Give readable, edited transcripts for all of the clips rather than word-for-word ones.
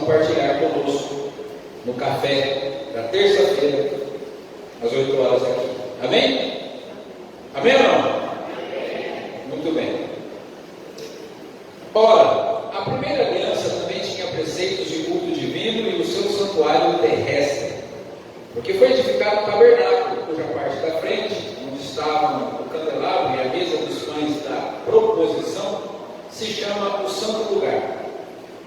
compartilhar conosco no café da terça-feira, às 8 horas aqui. Amém? Amém ou não? Muito bem. Ora, a primeira aliança também tinha preceitos de culto divino e o seu santuário terrestre, porque foi edificado um tabernáculo, cuja parte da frente, onde estavam o candelabro e a mesa dos pães da proposição, se chama o santo lugar.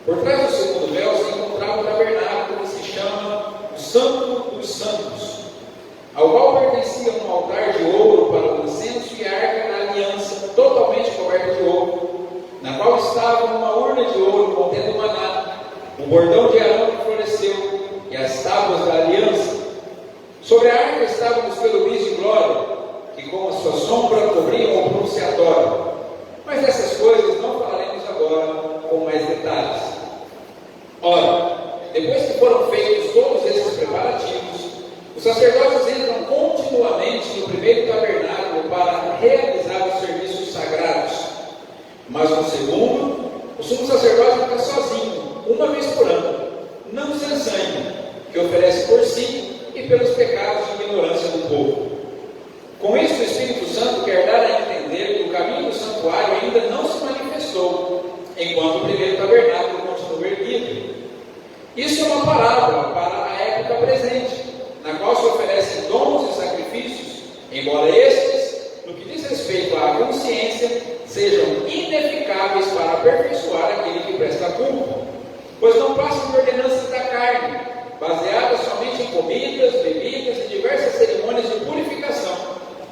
Por trás do segundo véu se encontrava o tabernáculo, que se chama o Santo dos Santos, ao qual pertencia um altar de ouro para o incenso e a arca da aliança, totalmente coberta de ouro, na qual estava uma urna de ouro contendo maná, o bordão de Arão que floresceu e as tábuas da aliança. Sobre a arca estavam os querubins de glória, que com a sua sombra cobriam o propiciatório. Mas dessas coisas não falaremos agora com mais detalhes. Ora, depois que foram feitos todos esses preparativos, os sacerdotes entram continuamente no primeiro tabernáculo para realizar os serviços sagrados. Mas no segundo, o sumo sacerdote fica sozinho, uma vez por ano, não sem sangue, que oferece por si e pelos pecados de ignorância do povo. Com isso, o Espírito Santo quer dar a entender que o caminho do santuário ainda não se manifestou, enquanto o primeiro tabernáculo continua erguido. Isso é uma parábola para a época presente, na qual se oferecem dons e sacrifícios, embora estes, no que diz respeito à consciência, sejam ineficáveis para aperfeiçoar aquele que presta culto, pois não passam de ordenanças da carne, baseadas somente em comidas, bebidas e diversas cerimônias de purificação,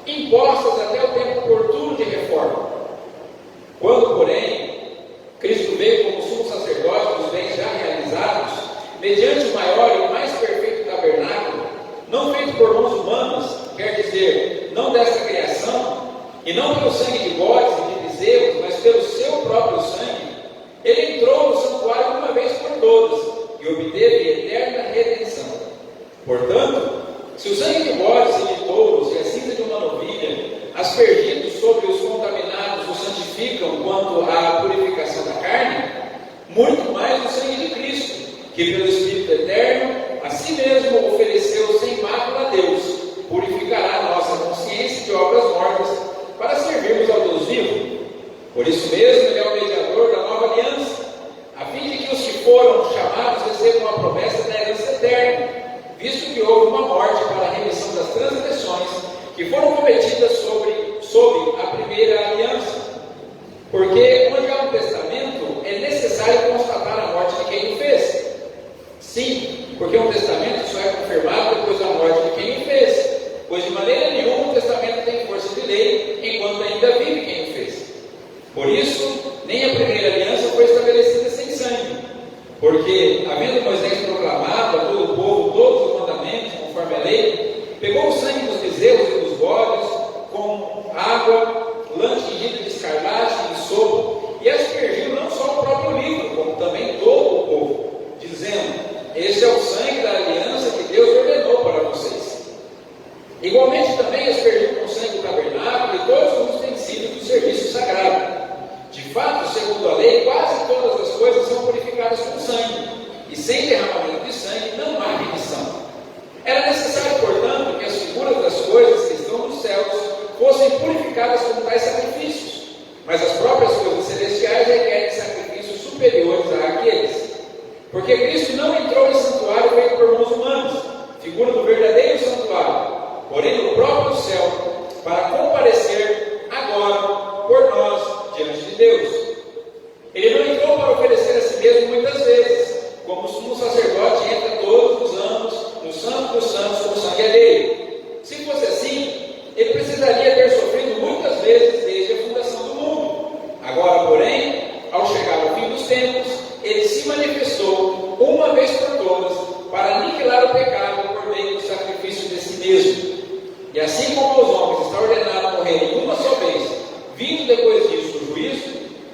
impostas até o tempo oportuno de reforma. Quando, porém, Cristo veio como sumo sacerdote dos bens já realizados, mediante o maior e o mais perfeito tabernáculo, não feito por mãos humanas, quer dizer, não desta criação, e não pelo sangue de bodes e de bezerros, mas pelo seu próprio sangue, ele entrou no santuário uma vez por todas e obteve eterna redenção. Portanto, se o sangue de bodes e de touros e a cinza de uma novilha, aspergidos sobre os contaminados, os santificam quanto à purificação da carne, muito mais o sangue de Cristo, que pelo Espírito Eterno, a si mesmo ofereceu sem mácula a Deus, purificará a nossa consciência de obras mortas, para servirmos ao Deus vivo. Por isso mesmo, ele é o mediador da nova aliança, a fim de que os que foram chamados recebam a promessa da herança eterna, visto que houve uma morte para a remissão das transgressões que foram cometidas sob a primeira aliança. Porque onde há um testamento, é necessário constatar a morte de quem o fez. Sim, porque um testamento só é confirmado depois da morte de quem o fez, pois de maneira nenhuma o testamento tem força de lei, enquanto ainda vive quem o fez. Por isso, nem a primeira aliança foi estabelecida sem sangue, porque, havendo Moisés proclamado a todo o povo todos os mandamentos, conforme a lei, pegou o sangue dos bezerros e dos bodes, com água, lã tingida de escarlate e sopo, e aspergiu não só o próprio livro, como também todo o povo, dizendo: este é o sangue da aliança que Deus ordenou para vocês. Igualmente também aspergiu com sangue o tabernáculo e todos os utensílios do serviço sagrado. De fato, segundo a lei, quase todas as coisas são purificadas com sangue, e sem derramamento de sangue não há remissão. Era necessário, portanto, que as figuras das coisas que estão nos céus fossem purificadas com tais sacrifícios, mas as próprias coisas celestiais requerem sacrifícios superiores àqueles. Porque Cristo não entrou em santuário feito por mãos humanas, figura do verdadeiro santuário, porém no próprio céu, para comparecer agora por nós diante de Deus. Ele não entrou para oferecer a si mesmo muitas vezes, como o sumo sacerdote entra todos os anos no Santo dos Santos com sangue alheio. Se fosse assim, ele precisaria ter sofrido muitas vezes desde a fundação do mundo. Agora, porém, ao chegar ao fim dos tempos, ele se manifestou uma vez por todas para aniquilar o pecado por meio do sacrifício de si mesmo. E assim como aos homens está ordenado morrerem uma só vez, vindo depois disso o juízo,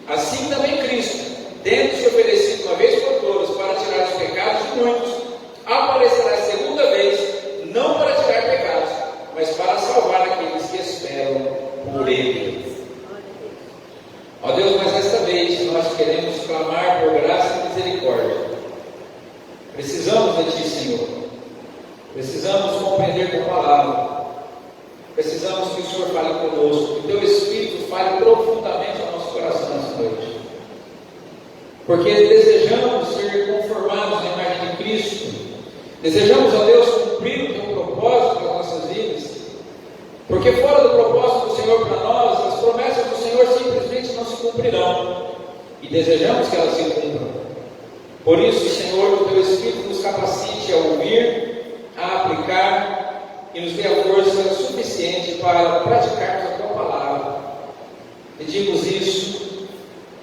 assim também Cristo, tendo se oferecido uma vez por todas para tirar os pecados de muitos, aparecerá segunda vez, não para tirar pecados, mas para salvar aqueles que esperam por Ele. Ó Deus, mas desta vez nós queremos clamar por graça e misericórdia. fale conosco, que o Teu Espírito fale profundamente ao nosso coração nessa noite. Porque desejamos ser conformados à imagem de Cristo. Desejamos, ó Deus, cumprir o Teu propósito nas nossas vidas. Porque fora do propósito do Senhor para nós, as promessas do Senhor simplesmente não se cumprirão. E desejamos que elas se cumpram. Por isso, Senhor, o Teu Espírito nos capacite a ouvir, a aplicar e nos dê a força suficiente para praticarmos a Tua palavra. Pedimos isso,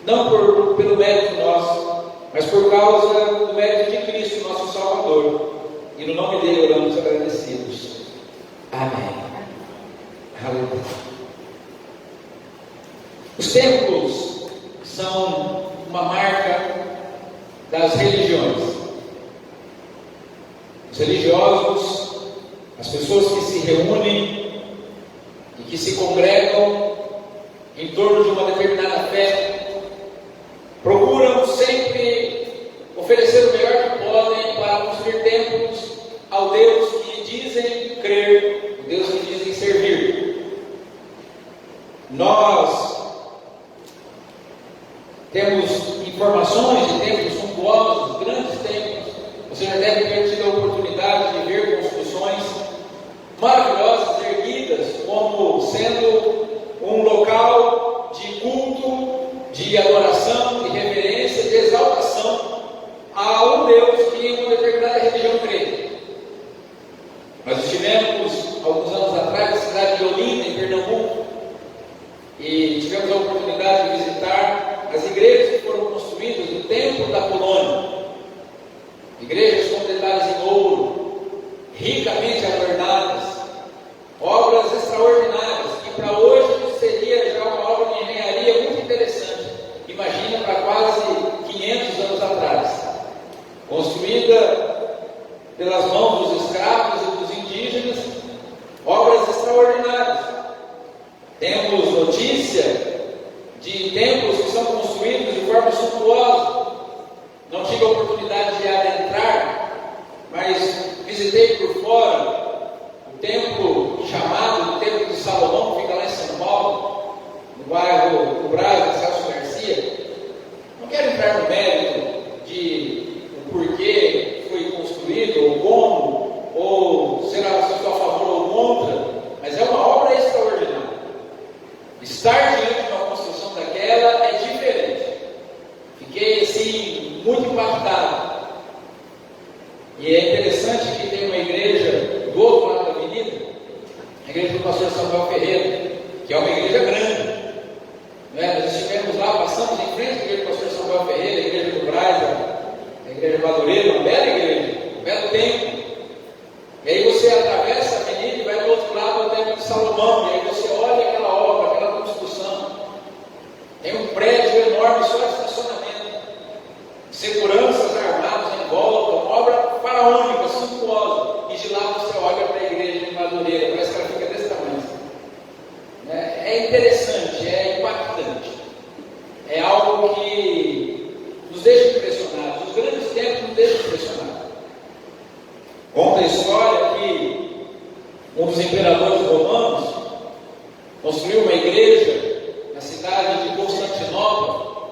não pelo mérito nosso, mas por causa do mérito de Cristo, nosso Salvador. E no nome dele oramos agradecidos. Amém. Aleluia. Os templos são uma marca das religiões. Os religiosos, as pessoas que se reúnem e que se congregam em torno de uma determinada fé, procuram sempre oferecer o melhor que podem para construir templos ao Deus que dizem crer, o Deus que dizem servir. Nós temos informações de templos suntuosos, grandes templos. Você já deve ter tido a oportunidade de ver construções maravilhosas, erguidas, como sendo um local de culto, de adoração, de reverência, de exaltação a um Deus que em uma determinada religião crê. Nós estivemos, alguns anos atrás, na cidade de Olinda, em Pernambuco, e tivemos a oportunidade de visitar as igrejas que foram construídas no templo da Polônia. Igrejas com detalhes em ouro, ricamente adornadas, obras extraordinárias, que para hoje seria já uma obra de engenharia muito interessante. Imagina para quase 500 anos atrás, construída pelas mãos dos escravos e dos indígenas, obras extraordinárias. Temos notícia de templos que são construídos de forma suntuosa. Não tive a oportunidade de adentrar, mas visitei por fora o templo chamado Templo de Salomão, que fica lá em São Paulo, no bairro do Brás, Celso Garcia. Não quero entrar no mérito de o porquê foi construído, ou como, ou será se estou a favor ou contra, mas é uma obra extraordinária. Estar diante de uma construção daquela é diferente. Fiquei assim, muito impactado. E é interessante que tem uma igreja do outro lado da avenida, a igreja do pastor Samuel Ferreira, que é uma igreja grande. Nós estivemos lá, passamos em frente à igreja do pastor Samuel Ferreira, a igreja do Brás, a igreja Madureira, uma bela igreja, um belo templo. E aí você atravessa a avenida e vai do outro lado ao Templo de Salomão, e aí você olha aquela obra, aquela construção. Tem um prédio enorme só de estacionamento, seguranças armados em volta, uma obra faraônica, suntuosa. E de lá você olha para a igreja de Madureira, parece que ela fica desse tamanho. É interessante, é impactante. É algo que nos deixa impressionados. Os grandes templos nos deixam impressionados. Conta a história que um dos imperadores romanos construiu uma igreja na cidade de Constantinopla,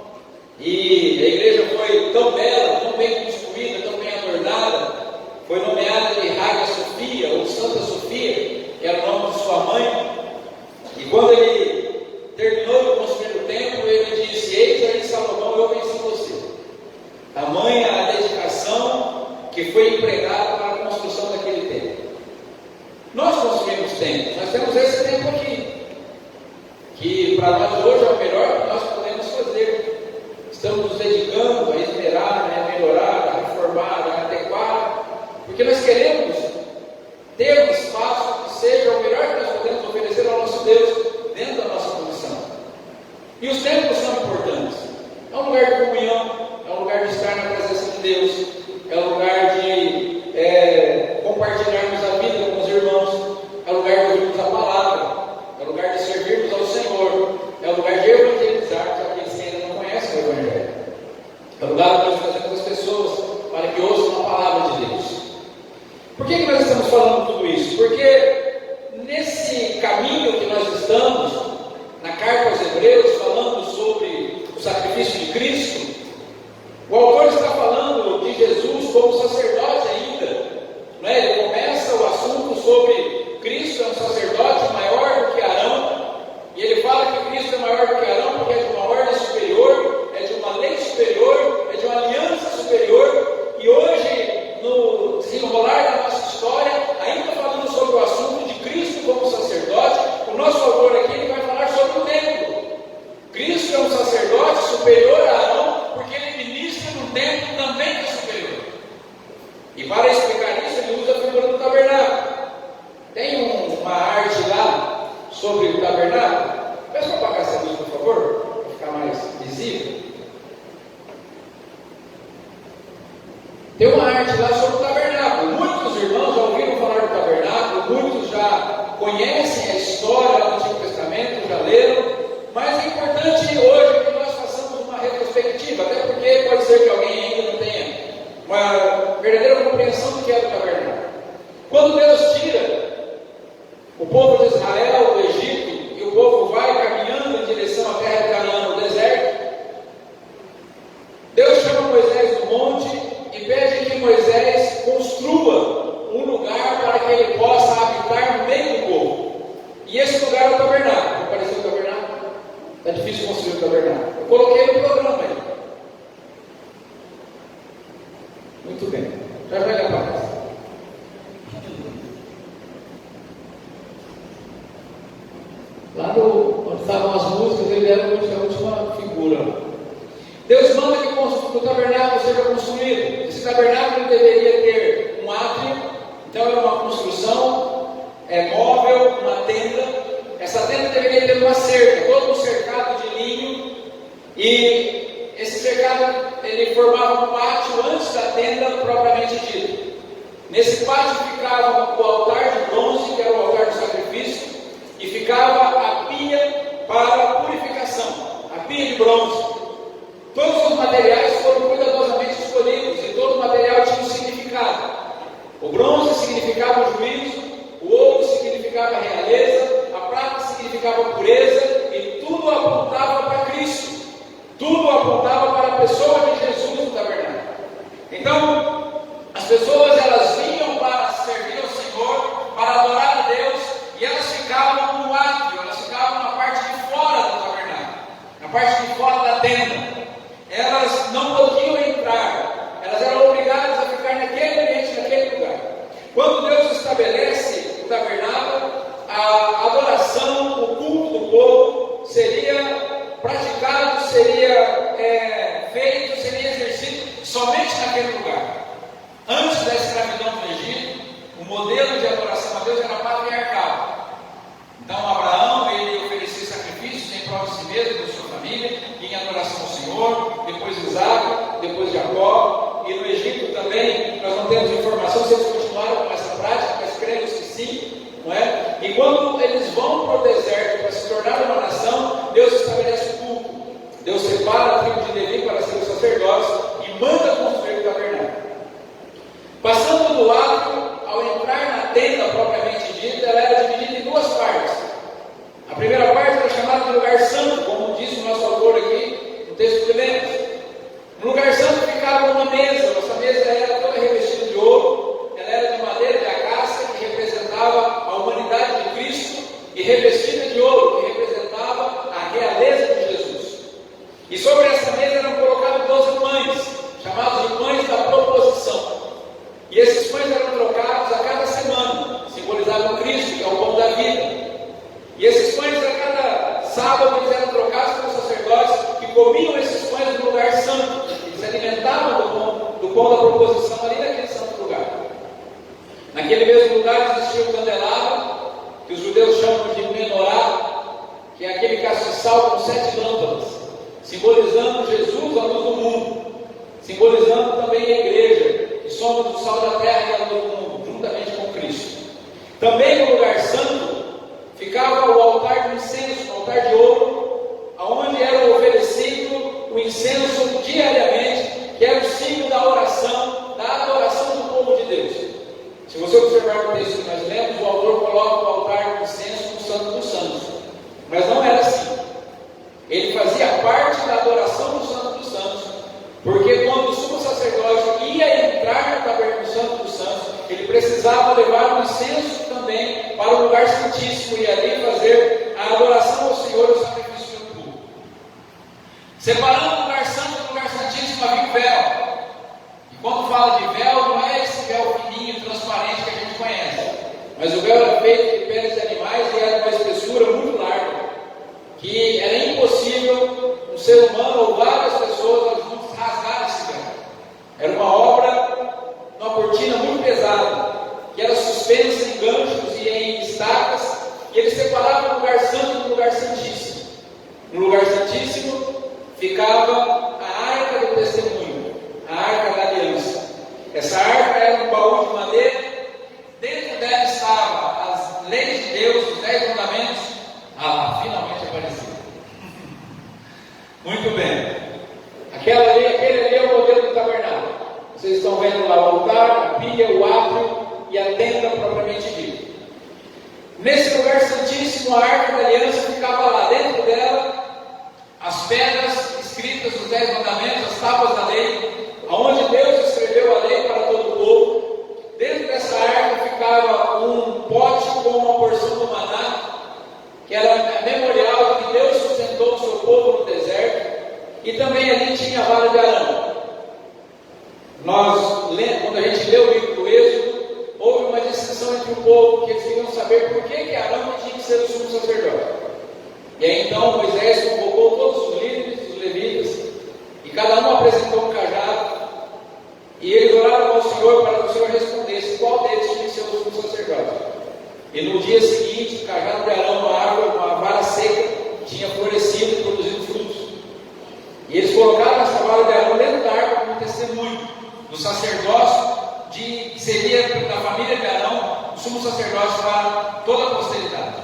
e a igreja foi tão bela, tão bem construída, tão bem adornada, foi nomeada de Hagia Sofia, ou Santa Sofia, que era o nome de sua mãe. E quando ele terminou de construir o templo, ele disse: eis aí, Salomão, eu venci você. Tamanha a dedicação que foi empregada para a construção daquele templo. Nós construímos templos, nós temos esse templo aqui, que para nós hoje é o melhor que nós podemos fazer. Estamos nos dedicando a esmerar, a melhorar, a reformar, a adequar, porque nós queremos ter um espaço que seja o melhor que nós podemos oferecer ao nosso Deus dentro da nossa condição. E os templos são importantes. É um lugar de comunhão, é um lugar de estar na presença de Deus, é um lugar de compartilharmos a vida com os irmãos, é um lugar de ouvirmos a palavra, é um lugar de servirmos ao Senhor, é um lugar de evangelizar aqueles que ainda não conhecem o Evangelho. É um lugar onde nós fazemos as pessoas para que ouçam a palavra de Deus. caminho que nós estamos, na carta aos Hebreus, falando sobre o sacrifício de Cristo, o autor está falando de Jesus como sacerdote ainda, não é? Ele começa o assunto sobre Cristo é um sacerdote maior do que Arão, e ele fala que Cristo é maior do que Arão porque é de uma ordem superior, é de uma lei superior, é de uma aliança superior, e hoje, no desenrolar da nossa história, ainda falando sobre o assunto de Cristo como sacerdote, o nosso autor aqui ele vai falar sobre o templo. Cristo é um sacerdote superior a Arão, porque ele ministra num templo também que é superior. E para explicar isso, ele usa a figura do tabernáculo. Tem uma arte lá sobre o tabernáculo. Peço para apagar essa luz, por favor, para ficar mais visível. Tem uma arte lá sobre o tabernáculo. Muitos irmãos já ouviram falar do tabernáculo, muitos já conhecem a história do Antigo Testamento, já leram, mas é importante hoje que nós façamos uma retrospectiva, até porque pode ser que alguém ainda não tenha uma verdadeira compreensão do que é o tabernáculo. Quando Deus tira o povo de Israel do Egito e o povo vai caminhando em direção à terra de Canaã no deserto, Deus chama Moisés do monte e pede que Moisés construa um lugar para que ele possa habitar no meio do povo. E esse lugar é o tabernáculo. Apareceu o tabernáculo? Está difícil construir o tabernáculo. Eu coloquei no programa aí. Muito bem. Já vai lá para casa. Lá onde estavam as músicas, ele era a última figura. Deus manda que o tabernáculo seja construído. Esse tabernáculo deveria ter um átrio, então era uma construção móvel, uma tenda. Essa tenda deveria ter uma cerca, todo um cercado de linho, e esse cercado ele formava um pátio antes da tenda propriamente dita. Nesse pátio ficava o altar de bronze, que era o altar do sacrifício, e ficava a pia para a purificação, a pia de bronze. Todos os materiais foram cuidadosamente escolhidos e todo o material tinha um significado. O bronze significava o juízo, o ouro significava a realeza, a prata significava a pureza, e tudo apontava para Cristo. Tudo apontava para a pessoa de Jesus no tabernáculo. Então, as pessoas elas vinham para servir ao Senhor, para adorar a Deus, e elas ficavam no átrio, elas ficavam na parte de fora do tabernáculo, na parte de fora da tenda. Elas não podiam entrar, elas eram obrigadas a ficar naquele ambiente, naquele lugar. Quando Deus estabelece o tabernáculo, a adoração, o culto do povo seria praticado, seria feito, seria exercido somente naquele lugar. Antes da escravidão do Egito, o modelo de adoração a Deus era patriarcal. Então Abraão, ele oferecia sacrifícios em prol de si mesmo, da sua família, em adoração ao Senhor, depois Isaac, depois Jacó, e no Egito também, nós não temos informação se eles continuaram com essa prática, mas cremos que sim, não é? E quando eles vão para o deserto para se tornar uma nação, Deus estabelece o culto. Deus separa a tribo de Levi para ser os sacerdotes e manda construir o tabernáculo. Passando do átrio, ao entrar na tenda propriamente dita, ela era dividida em duas partes. A primeira parte era chamada de lugar santo, como disse o nosso autor aqui no texto que lemos. No lugar santo ficava uma mesa. Nossa mesa era toda revestida de ouro, ela era de madeira de acácia, que representava a humanidade de Cristo, e revestida de ouro, que representava a realeza de Jesus. E sobre essa mesa eram colocados 12 pães, chamados de pães da proposição. E esses pães eram trocados a cada semana, simbolizavam Cristo, que é o pão da vida. E esses pães a cada sábado eles eram trocados pelos sacerdotes que comiam esses pães no lugar santo. Eles se alimentavam do pão da proposição ali naquele santo lugar. Naquele mesmo lugar existia o candelabro, que os judeus chamam de menorá, que é aquele castiçal com 7 lâmpadas, simbolizando Jesus, a luz do mundo, simbolizando também a igreja, que somos o sal da terra e a luz do mundo, juntamente com Cristo. Também no lugar santo ficava o altar de incenso, o altar de ouro, aonde era oferecido o incenso diariamente, que era o símbolo da oração, da adoração do povo de Deus. Se você observar o texto que nós lemos, o autor coloca o altar de incenso no precisava levar um incenso também para o lugar santíssimo e ali fazer a adoração ao Senhor e o sacrifício pelo povo. Separando o lugar santo do lugar santíssimo havia um véu. E quando fala de véu, não é esse véu fininho, transparente que a gente conhece. Mas o véu era feito de peles de animais e era de uma espessura muito larga, que era impossível um ser humano ou várias pessoas juntos rasgar esse véu. Era uma obra, uma cortina muito pesada, que era suspensa em ganchos e em estacas, e ele separava o lugar santo do lugar santíssimo. No lugar santíssimo ficava a arca do testemunho, a arca da aliança. Essa arca era um baú de madeira, dentro dela estavam as leis de Deus, os 10 mandamentos. Finalmente apareceu. Muito bem. Aquele ali é o modelo do tabernáculo. Vocês estão vendo lá o altar, a pia, o átrio e a tenda propriamente dita. Nesse lugar santíssimo, a arca da aliança ficava lá. Dentro dela, as pedras escritas dos 10 mandamentos, as tábuas da lei, onde Deus escreveu a lei para todo o povo. Dentro dessa arca ficava um pote com uma porção do maná, que era memorial de que Deus sustentou o seu povo no deserto. E também ali tinha a vara de Arão. Quando a gente lê o livro do Êxodo, houve uma discussão entre o povo, que eles queriam saber por que Arão tinha que ser o sumo sacerdote. E aí então Moisés convocou todos os líderes, os levitas, e cada um apresentou um cajado, e eles oraram ao Senhor para que o Senhor respondesse qual deles tinha que ser o sumo sacerdote. E no dia seguinte, o cajado de Arão, uma vara seca, tinha florescido e produzido frutos. E eles colocaram essa vara de Arão dentro da arca como testemunho do sacerdócio, que seria da família de Arão, o sumo sacerdócio para toda a posteridade.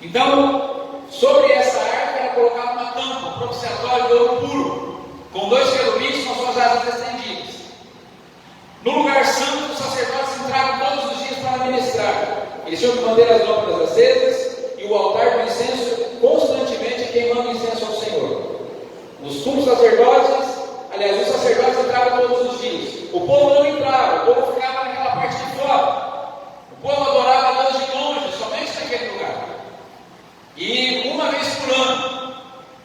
Então, sobre essa arca era colocada uma tampa, um propiciatório de ouro puro, com 2 querubins com suas asas estendidas. No lugar santo, os sacerdotes entravam todos os dias para ministrar. Eles tinham que manter as lâmpadas acesas e o altar do incenso constantemente queimando incenso ao Senhor. Os sumos sacerdotes, os sacerdotes entravam todos os dias. O povo não entrava, o povo ficava naquela parte de fora. O povo adorava a Deus de longe, somente naquele lugar. E uma vez por ano,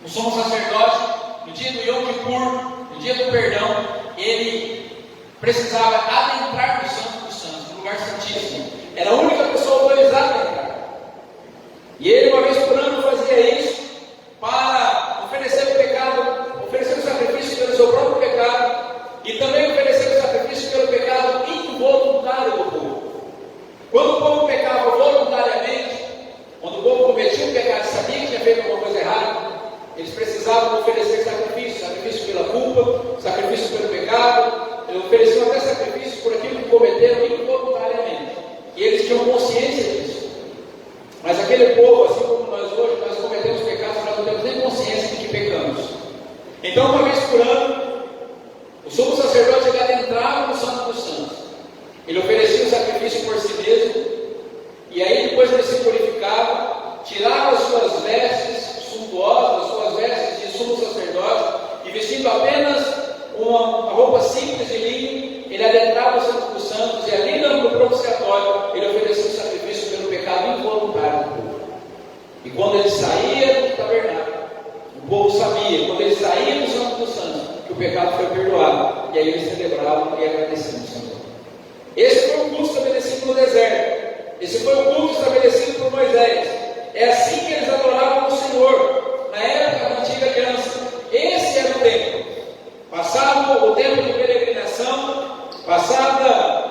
o sumo sacerdote, no dia do Yom Kippur, no dia do perdão, ele precisava adentrar no Santo dos Santos, no lugar santíssimo. Era a única pessoa autorizada a entrar. E ele, uma vez por ano, fazia isso para oferecer o pecado, oferecer o sacrifício pelo seu próprio pecado, e também oferecer o sacrifício pelo pecado involuntário do povo. Quando o povo pecava voluntariamente, quando o povo cometia um pecado e sabia que tinha feito alguma coisa errada, eles precisavam oferecer sacrifício pela culpa, sacrifício pelo pecado. Eles ofereciam até sacrifício por aquilo que cometeram involuntariamente. E eles tinham consciência disso. Mas aquele povo, assim como nós hoje, nós cometemos pecados, nós não temos nem consciência de que pecamos. Então, uma vez por ano, o sumo sacerdote ele adentrava no Santo dos Santos. Ele oferecia o sacrifício por si mesmo, e aí depois ele se purificava, tirava as suas vestes suntuosas, as suas vestes de sumo sacerdote, e vestindo apenas uma roupa simples de linho, ele adentrava o Santo dos Santos, e ali no propiciatório, ele oferecia o sacrifício pelo pecado involuntário do povo. E quando ele saía do tabernáculo, o povo sabia, quando ele saía do Santo dos Santos, que o pecado foi perdoado, e aí eles celebravam e agradeciam o Senhor. Esse foi o culto estabelecido no deserto. Esse foi o culto estabelecido por Moisés. É assim que eles adoravam o Senhor, na época da antiga aliança. Esse era o templo. Passado o tempo de peregrinação, passado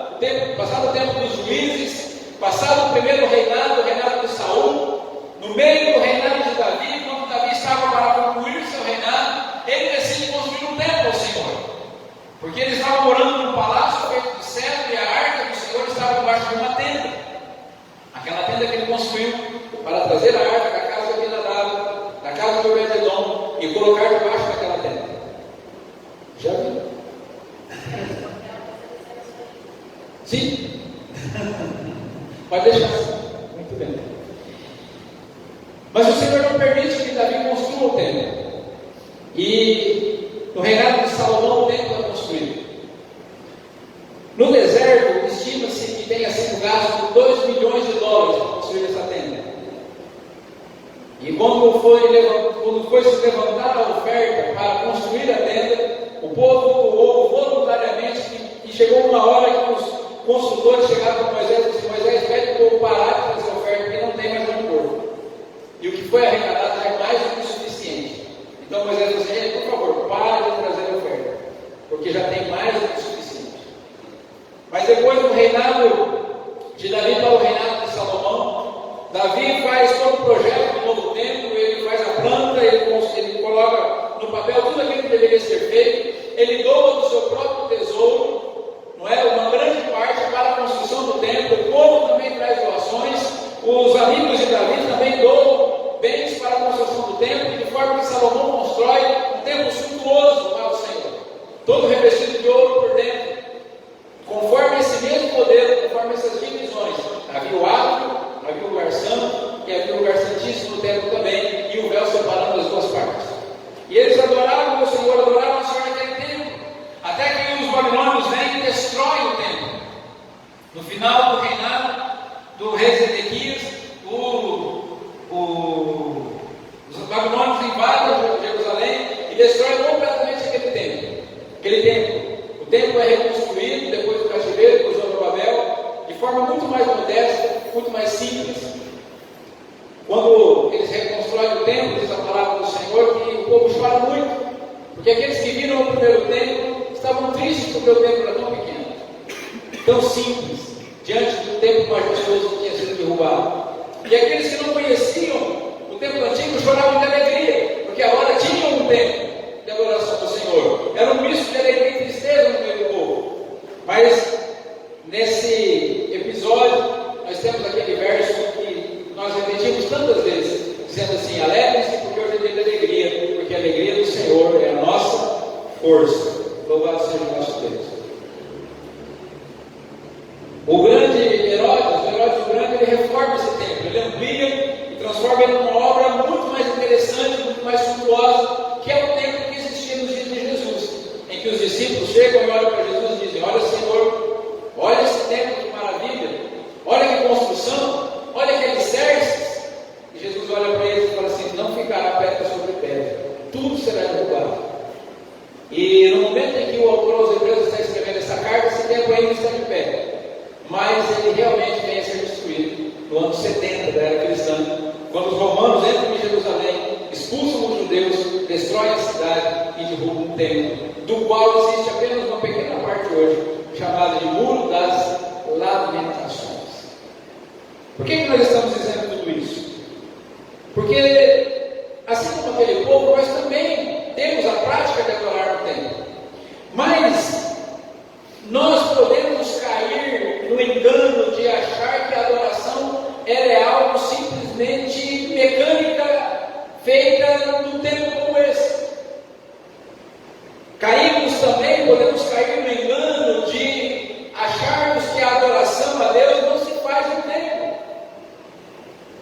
o tempo dos juízes, passado o primeiro reinado, o reinado de Saul, no meio do reinado de Davi, quando Davi estava para concluir seu reinado, ele decide construir um templo ao Senhor. Porque ele estava morando num palácio feito de cedro e a arca do Senhor estava embaixo de uma tenda. Aquela tenda que ele construiu para trazer a arca da casa de Abinadab, da casa de Obed-Edom e colocar debaixo daquela tenda. Já viu? Sim? Pode deixar assim. Muito bem. Mas o Senhor não permite que Davi construa o templo. E no reinado de Salomão o templo é construído. No deserto, estima-se E quando foi se levantar a oferta para construir a tenda, o povo doou voluntariamente, e chegou uma hora que os construtores chegaram para Moisés e disseram: Moisés, pede para o povo parar de fazer a oferta, porque não tem mais onde pôr. E o que foi arrecadado já é mais do que o suficiente. Então Moisés disse: por favor, pare de trazer a oferta, porque já tem mais do que o suficiente. Mas depois do reinado de Davi para o reinado de Salomão, Davi faz todo o projeto do novo templo, ele faz a planta, ele coloca no papel tudo aquilo que deveria ser feito, ele doa do seu próprio tesouro, não é? Uma grande parte para a construção do templo. O povo também traz doações, os amigos de Davi também doam bens para a construção do templo, de forma que Salomão constrói um templo suntuoso para o Senhor, todo revestido de ouro por dentro, conforme esse mesmo modelo, conforme essas divisões. Havia o átrio, havia o lugar santo, e havia o lugar santíssimo no templo também, e o véu separando as duas partes. E eles adoravam o Senhor naquele tempo, até que os babilônios vêm e destroem o templo. No final do reinado do rei Zedequias, os babilônios invadem Jerusalém e destroem completamente aquele templo. O templo é reconstruído depois do cativeiro por Zorobabel, de forma muito mais modesta, muito mais simples. Quando eles reconstroem o templo, diz a palavra do Senhor que o povo chora muito, porque aqueles que viram o primeiro templo estavam tristes porque o templo era tão pequeno, tão simples, diante do templo majestoso que tinha sido derrubado. E aqueles que não conheciam o templo antigo choravam de alegria, porque agora tinham um templo de adoração do Senhor. Era um misto de alegria e tristeza no meio do povo. Mas nesse episódio nós temos aquele verso que nós repetimos tantas vezes, dizendo assim: alegrem-se porque hoje é dia de alegria, porque a alegria do Senhor é a nossa força. Louvado seja o nosso Deus. O grande Herodes o Grande, ele reforma esse templo, ele amplia e transforma ele numa obra muito mais interessante, muito mais suntuosa, que é o templo que existia nos dias de Jesus, em que os discípulos chegam e olham para Jesus e dizem: olha, Senhor, olha esse templo, que maravilha, olha que construção, olha que alicerces. E Jesus olha para eles e fala assim: não ficará pedra sobre pedra, tudo será derrubado. E no momento em que o autor aos Hebreus está escrevendo essa carta, esse templo ainda está de pé, mas ele realmente vem a ser destruído no ano 70 da era cristã, quando os romanos entram em Jerusalém, expulsam os judeus, destroem a cidade e derrubam um templo, do qual existe apenas uma pequena parte hoje, chamada de Muro das Lamentações. Por que nós estamos dizendo tudo isso? Porque, assim como aquele povo, nós também temos a prática de adorar no templo, mas nós podemos cair no engano de achar que a adoração é algo simplesmente mecânica, feita num tempo como esse. Podemos cair no engano de acharmos que a adoração a Deus não se faz no templo.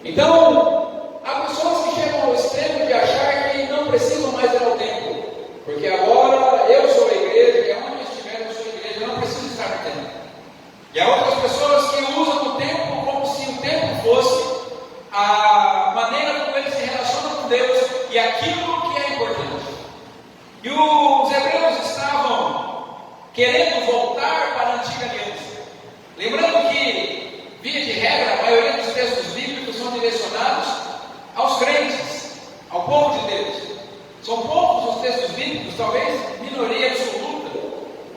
Então, há pessoas que chegam ao extremo de achar que não precisam mais ir ao templo, porque agora eu sou a igreja, e aonde eu estiver eu sou a igreja, eu não preciso estar no templo. E há outras pessoas que usam o templo como se o templo fosse a maneira como eles se relacionam com Deus e aquilo que é importante. E os hebreus estavam querendo voltar para a antiga aliança. Lembrando que, via de regra, a maioria dos textos bíblicos são direcionados aos crentes, ao povo de Deus. São poucos os textos bíblicos, talvez minoria absoluta,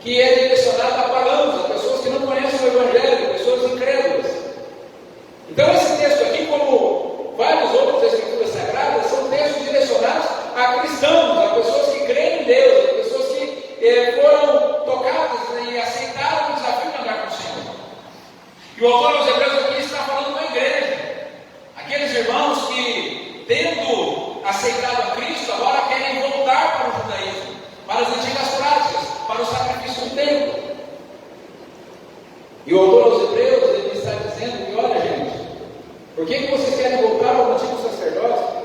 que é direcionado a pagãos, a pessoas que não conhecem o Evangelho, pessoas incrédulas. Então esse texto aqui, como vários outros das Escrituras Sagradas, são textos direcionados a cristãos, a pessoas que creem em Deus, a pessoas que foram tocadas e aceitaram o desafio de andar com o Senhor. E o autor dos Hebreus aqui está falando com a igreja, aqueles irmãos que, tendo aceitado a Cristo, agora querem voltar para o judaísmo, para as antigas práticas, para o sacrifício do templo. E o autor aos Hebreus, ele está dizendo que, olha gente, por que vocês querem voltar ao antigo sacerdócio?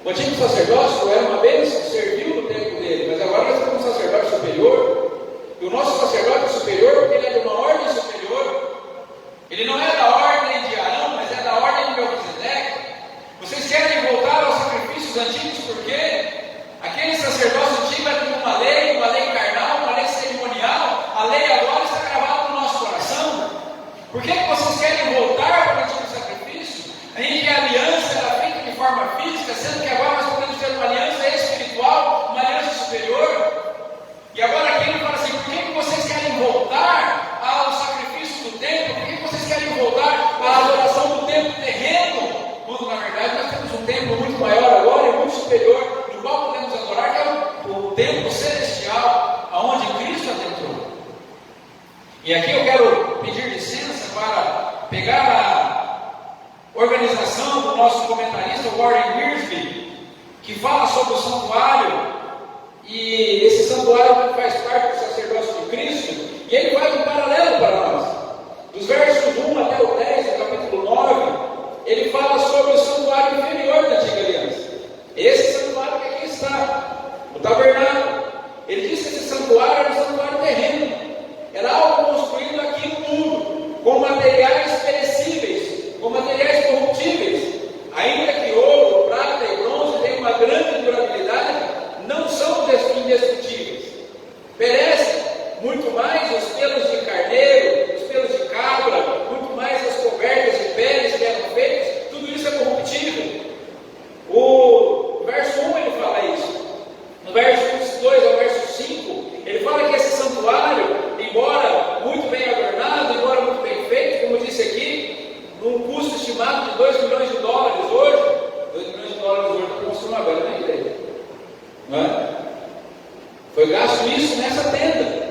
O antigo sacerdócio era uma bênção, serviu no tempo dele, mas agora nós temos um sacerdote superior, e o nosso sacerdote é superior porque ele é de uma ordem superior. Ele não é da ordem de Arão, mas é da ordem de Melquisedeque. Vocês querem voltar ao sacrifícios antigos, porque aquele sacerdócio antigo era como uma lei carnal, uma lei cerimonial. A lei agora está gravada no nosso coração. Por que vocês querem voltar para o antigo sacrifício, em que a aliança era feita de forma física, sendo que agora nós podemos ter uma aliança espiritual, uma aliança superior? E agora aqui ele fala assim: por que vocês querem voltar ao sacrifício do templo? Por que vocês querem voltar à adoração do templo terreno? Quando na verdade nós temos um templo muito maior agora e muito superior, no qual podemos adorar, que é o templo celestial, aonde Cristo adentrou. E aqui eu quero pedir licença para pegar a organização do nosso comentarista Warren Wiersbe, que fala sobre o santuário, e esse santuário faz parte do sacerdócio de Cristo, e ele faz um paralelo para nós. Dos versos 1 até o 10, do capítulo 9, ele fala sobre o santuário inferior da antiga aliança. Esse santuário que aqui está, o tabernáculo. Ele diz que esse santuário era um santuário terreno, era algo construído aqui no mundo, com materiais perecíveis, com materiais corruptíveis. Ainda que ouro, prata e bronze tenham uma grande durabilidade, não são indestrutíveis. Perecem muito mais os pelos de carneiro, os pelos de cabra, muito mais as cobertas de peles que eram feitas, tudo isso é corruptível. O verso 1 ele fala isso. No verso 2 ao verso 5, ele fala que esse santuário, embora muito bem adornado, embora muito bem feito, como disse aqui, num custo estimado de $2 milhões hoje, $2 milhões hoje para construir agora na igreja. Não é? Foi gasto isso nessa tenda.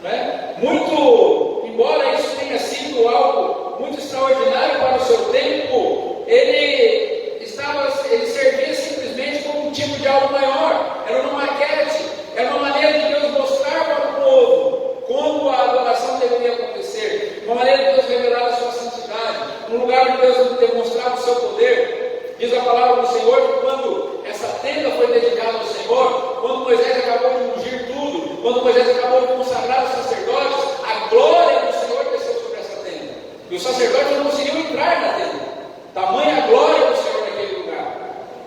Não é? Muito, embora isso tenha sido algo muito extraordinário para o seu tempo, ele servia simplesmente como um tipo de algo maior. Era uma maquete, era uma maneira de Deus mostrar para o povo como a adoração deveria acontecer, uma maneira de Deus revelar a sua santidade, um lugar de Deus demonstrar o seu poder. Diz a palavra do Senhor que quando essa tenda foi dedicada ao Senhor, quando Moisés acabou de ungir tudo, quando Moisés acabou de consagrar os sacerdotes, a glória do Senhor desceu sobre essa tenda. E os sacerdotes não conseguiam entrar na tenda. Tamanha a glória do Senhor naquele lugar.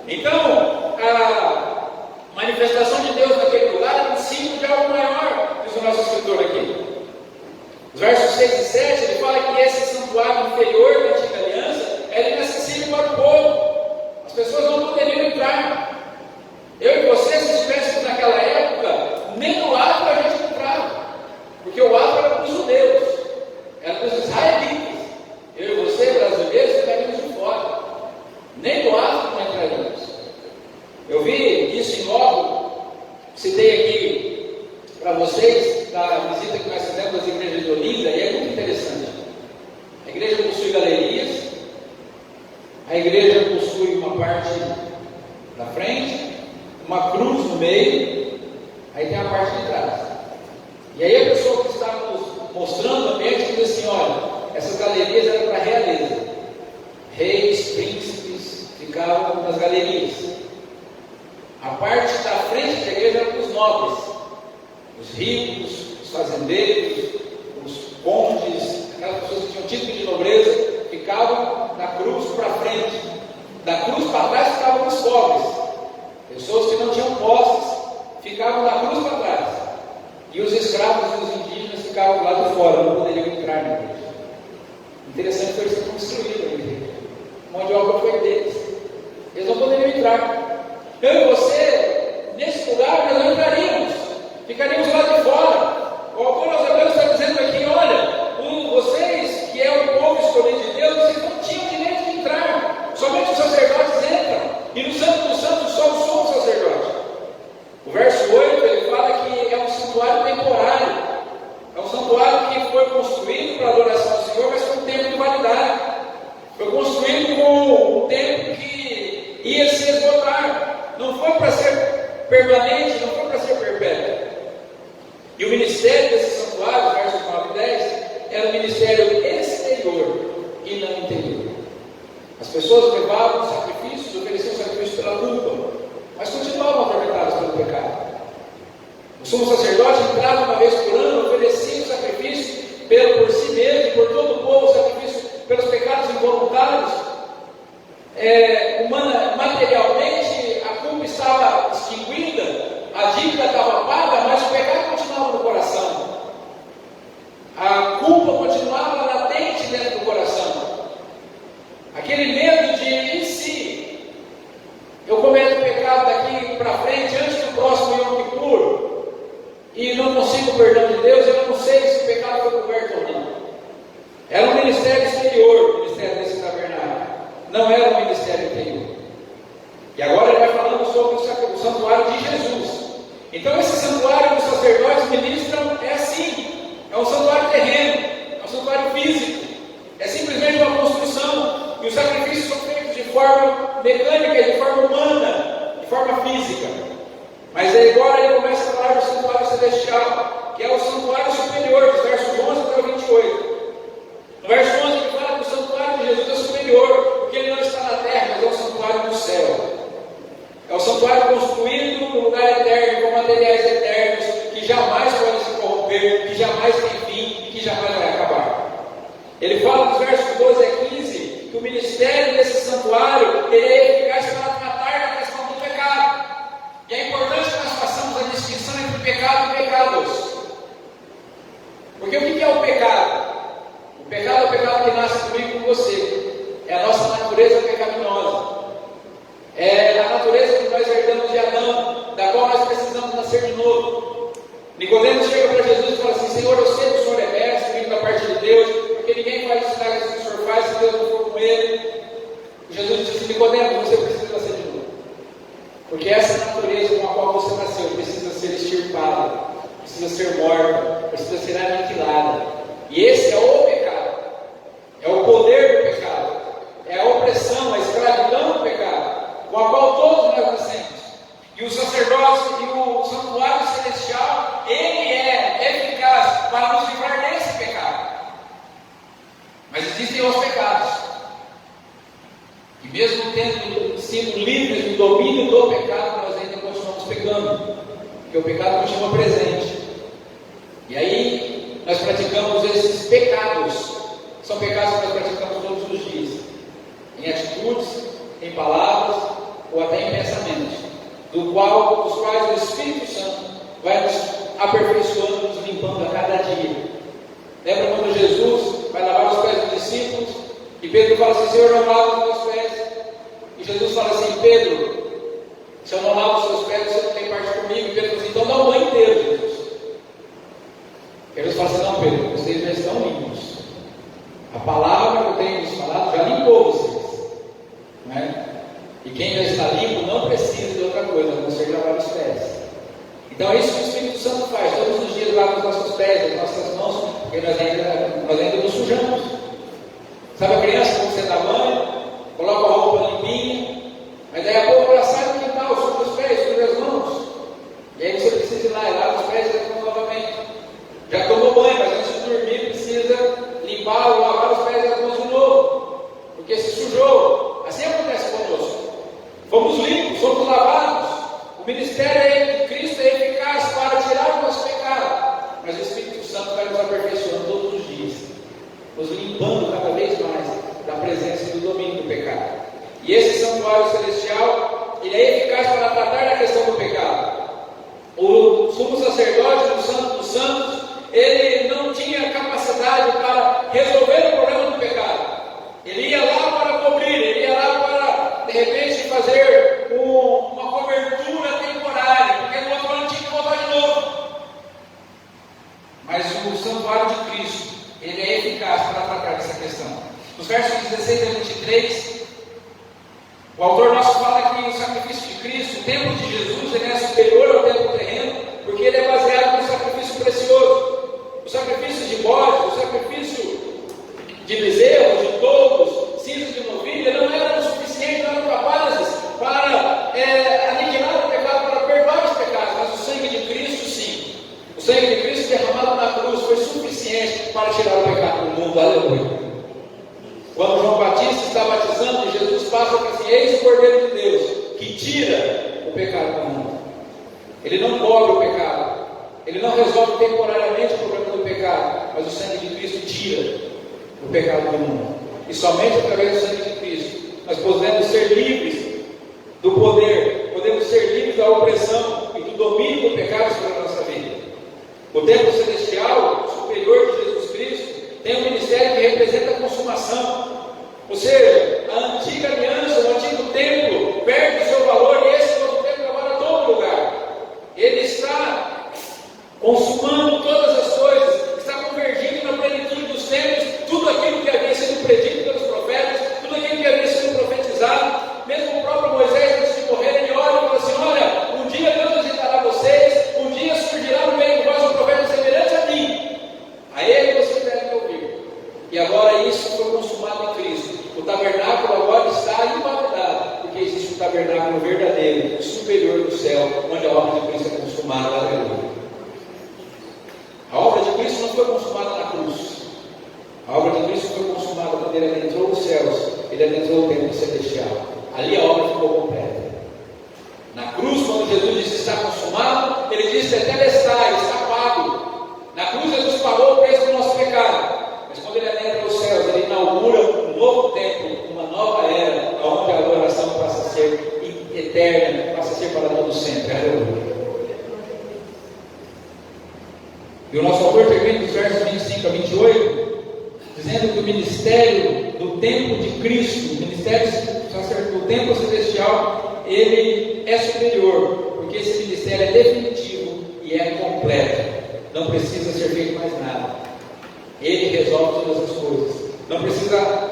Então, a manifestação de Deus naquele lugar é um símbolo de algo maior, diz o nosso escritor aqui. Os versos 6 e 7, ele fala que esse santuário inferior da antiga aliança era inacessível para o povo. As pessoas não poderiam entrar. Eu e você, se estivéssemos naquela época, nem no ato a gente entrava, porque o ato era para os judeus, era para os israelitas. Eu e você, brasileiros, ficaríamos de fora. Nem no ato não entraríamos. Eu vi isso em logo, citei aqui para vocês, da visita que nós fizemos às igrejas de Olinda, e é muito interessante. A igreja possui galerias, a igreja possui uma parte na frente, uma cruz no meio, aí tem a parte de trás. E aí a pessoa que está nos mostrando o ambiente diz assim: olha, essas galerias eram para a realeza. Reis, príncipes ficavam nas galerias. A parte da frente da igreja era para os nobres, os ricos, os fazendeiros, os condes, aquelas pessoas que tinham título de nobreza, ficavam na cruz para frente. Da cruz para trás ficavam os pobres, pessoas que não tinham posses, ficavam na cruz para trás. E os escravos e os indígenas ficavam lá de fora, não poderiam entrar na igreja. Interessante foi isso construído a igreja. A mão de obra foi deles. Eles não poderiam entrar. Eu e você, nesse lugar, nós não entraríamos. Ficaríamos lá de fora. O autor aos Hebreus está dizendo aqui: olha, vocês que é o povo escolhido de Deus, vocês não tinham direito de entrar. Somente os sacerdotes entram. E no Santo dos Santos só o sumo sacerdote. O verso 8 ele fala que é um santuário temporário. É um santuário que foi construído para a adoração ao Senhor, mas com um tempo de validade. Foi construído com um tempo que ia se esgotar. Não foi para ser permanente, não foi para ser perpétuo. E o ministério desse santuário, versos 9 e 10, era um ministério exterior e não interior. As pessoas levavam sacrifícios, ofereciam sacrifícios pela culpa, mas continuavam atormentadas pelo pecado. O sumo sacerdote entrava uma vez por ano, oferecia o sacrifício por si mesmo e por todo o povo, o sacrifício pelos pecados involuntários. Materialmente, a pecado daqui para frente, antes do próximo Yom Kippur, e não consigo o perdão de Deus, eu não sei se o pecado foi coberto ou não. Era um ministério exterior, o ministério desse tabernáculo. Não era um ministério interior. E agora ele vai falando sobre o santuário de Jesus. Então esse santuário que os sacerdotes ministram é assim. É um santuário terreno, é um santuário físico. É simplesmente uma construção. E os sacrifícios são feitos de forma mecânica, de forma humana, de forma física. Mas aí agora ele começa a falar do santuário celestial, que é o santuário superior, dos versos 11 até o 28. No verso 11 ele fala que o santuário de Jesus é superior, porque ele não está na terra, mas é o santuário do céu. É o santuário construído no lugar eterno, com materiais eternos, que jamais podem se corromper, que jamais tem fim e que jamais vai acabar. Ele fala nos versos 12 a 15 que o ministério desse santuário ele é eficaz para tratar da questão do pecado. E é importante que nós façamos a distinção entre pecado e pecados. Porque o que é o pecado? O pecado é o pecado que nasce comigo e com você. É a nossa natureza pecaminosa. É a natureza que nós herdamos de Adão, da qual nós precisamos nascer de novo. Nicodemos chega para Jesus e fala assim: Senhor, eu sei que o Senhor é mestre, vindo da parte de Deus, porque ninguém faz os milagres que o Senhor faz se Deus não for com ele. E Jesus disse: Nicodemos, você precisa nascer de novo. Porque essa natureza com a qual você nasceu precisa ser extirpada, precisa ser morta, precisa ser aniquilada. E esse é o pecado. É o poder do pecado. É a opressão, a escravidão do pecado, com a qual todos nós nascemos. E o sacerdócio e o santuário celestial, ele é eficaz para nos livrar desse pecado. Mas existem os pecados. E mesmo tendo sido livres do domínio do pecado, nós ainda continuamos pecando. Porque o pecado continua presente. E aí nós praticamos esses pecados. São pecados que nós praticamos todos os dias. Em atitudes, em palavras ou até em pensamentos, dos quais o Espírito Santo vai nos aperfeiçoando, nos limpando a cada dia. Lembra quando Jesus vai lavar os pés dos discípulos e Pedro fala assim: Senhor, não lava os meus pés. E Jesus fala assim: Pedro, se eu não lavo os seus pés, você não tem parte comigo. E Pedro fala assim: então dá o banho inteiro, Jesus. E Jesus fala assim: não, Pedro, vocês já estão limpos. A palavra que eu tenho lhes falado já limpou vocês. Não é? E quem já está limpo não precisa de outra coisa, a não ser lavar os pés. Então é isso que o Espírito Santo faz. Todos os dias lava os nossos pés, as nossas mãos, porque nós ainda nos sujamos. Sabe a criança quando você dá banho, coloca a roupa limpinha, mas daí a pouco ela sai do quintal, suja os pés, suja as mãos. E aí você precisa ir lá e lava os pés e lava novamente. Já tomou banho, mas antes de dormir precisa limpar ou lavar os pés e as mãos de novo, porque se sujou. Assim acontece conosco. Fomos limpos, somos lavados. O ministério de Cristo é eficaz para tirar o nosso pecado. Mas o Espírito Santo vai nos aperfeiçoando todos os dias, nos limpando cada vez mais da presença e do domínio do pecado. E esse santuário celestial, ele é eficaz para tratar da questão do pecado. O sumo sacerdote do Santo dos Santos, ele não tinha capacidade para resolver o problema do pecado. Ele ia lá para cobrir, ele ia lá para, de repente, fazer uma cobertura temporária, porque no outro ano tinha que voltar de novo. Mas o santuário de Cristo, ele é eficaz para tratar dessa questão. Nos versos 16 a 23, o autor nosso fala que o sacrifício de Cristo, o templo de Jesus, ele é superior ao templo terreno, porque ele é baseado no sacrifício precioso. O sacrifício de bode, o sacrifício de bezerros, de touros, cinzas de novilha, não eram suficientes, não eram capazes para aniquilar o pecado, para perdoar os pecados, mas o sangue de Cristo, sim. O sangue de Cristo derramado na cruz foi suficiente para tirar o pecado do mundo. Aleluia. Quando João Batista está batizando, Jesus passa para assim: eis o Cordeiro de Deus, que tira o pecado do mundo. Ele não cobre o pecado, ele não resolve temporariamente o problema do pecado, mas o sangue de Cristo tira o pecado do mundo. E somente através do sangue de Cristo nós podemos ser livres do poder, podemos ser livres da opressão e do domínio do pecado sobre a nossa vida. O templo celestial superior de Jesus Cristo tem um ministério que representa a consumação. Ou seja, a antiga aliança, o antigo templo perde o seu valor, e esse novo templo tabernáculo verdadeiro, superior do céu, onde a obra de Cristo é consumada. Aleluia. A obra de Cristo não foi consumada na cruz. A obra de Cristo foi consumada quando Ele adentrou os céus, Ele adentrou o templo celestial. Ali a obra ficou completa. Na cruz, quando Jesus disse está consumado, Ele disse tetelestai, está pago. Na cruz Jesus pagou o preço do nosso pecado. Mas quando Ele adentra os céus, Ele inaugura um novo templo, uma nova era, onde a adoração passa a ser eterna, passa a ser para todo sempre. Aleluia. E o nosso autor termina dos versos 25 a 28, dizendo que o ministério do templo de Cristo, o ministério do templo celestial, ele é superior, porque esse ministério é definitivo e é completo. Não precisa ser feito mais nada. Ele resolve todas as coisas. Não precisa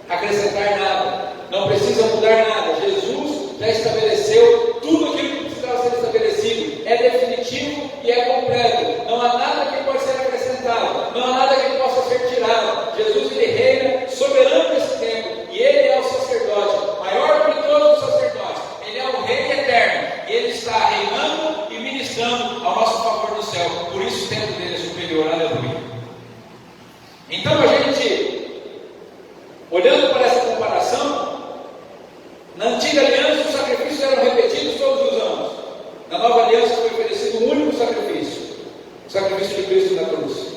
acrescentar nada. Não precisa mudar nada. Jesus já estabeleceu tudo aquilo que precisava ser estabelecido. É definitivo e é completo. Não há nada que pode ser acrescentado. Não há nada que possa ser tirado. Jesus, ele reina soberano nesse tempo. E ele é o sacerdote, maior do que todos os sacerdotes. Ele é o rei eterno. E ele está reinando e ministrando ao nosso favor no céu. Por isso o tempo dele é superior. Aleluia. Então a gente, olhando para essa comparação, na antiga aliança os sacrifícios eram repetidos todos os anos. Na nova aliança foi oferecido um único sacrifício, o sacrifício de Cristo na cruz.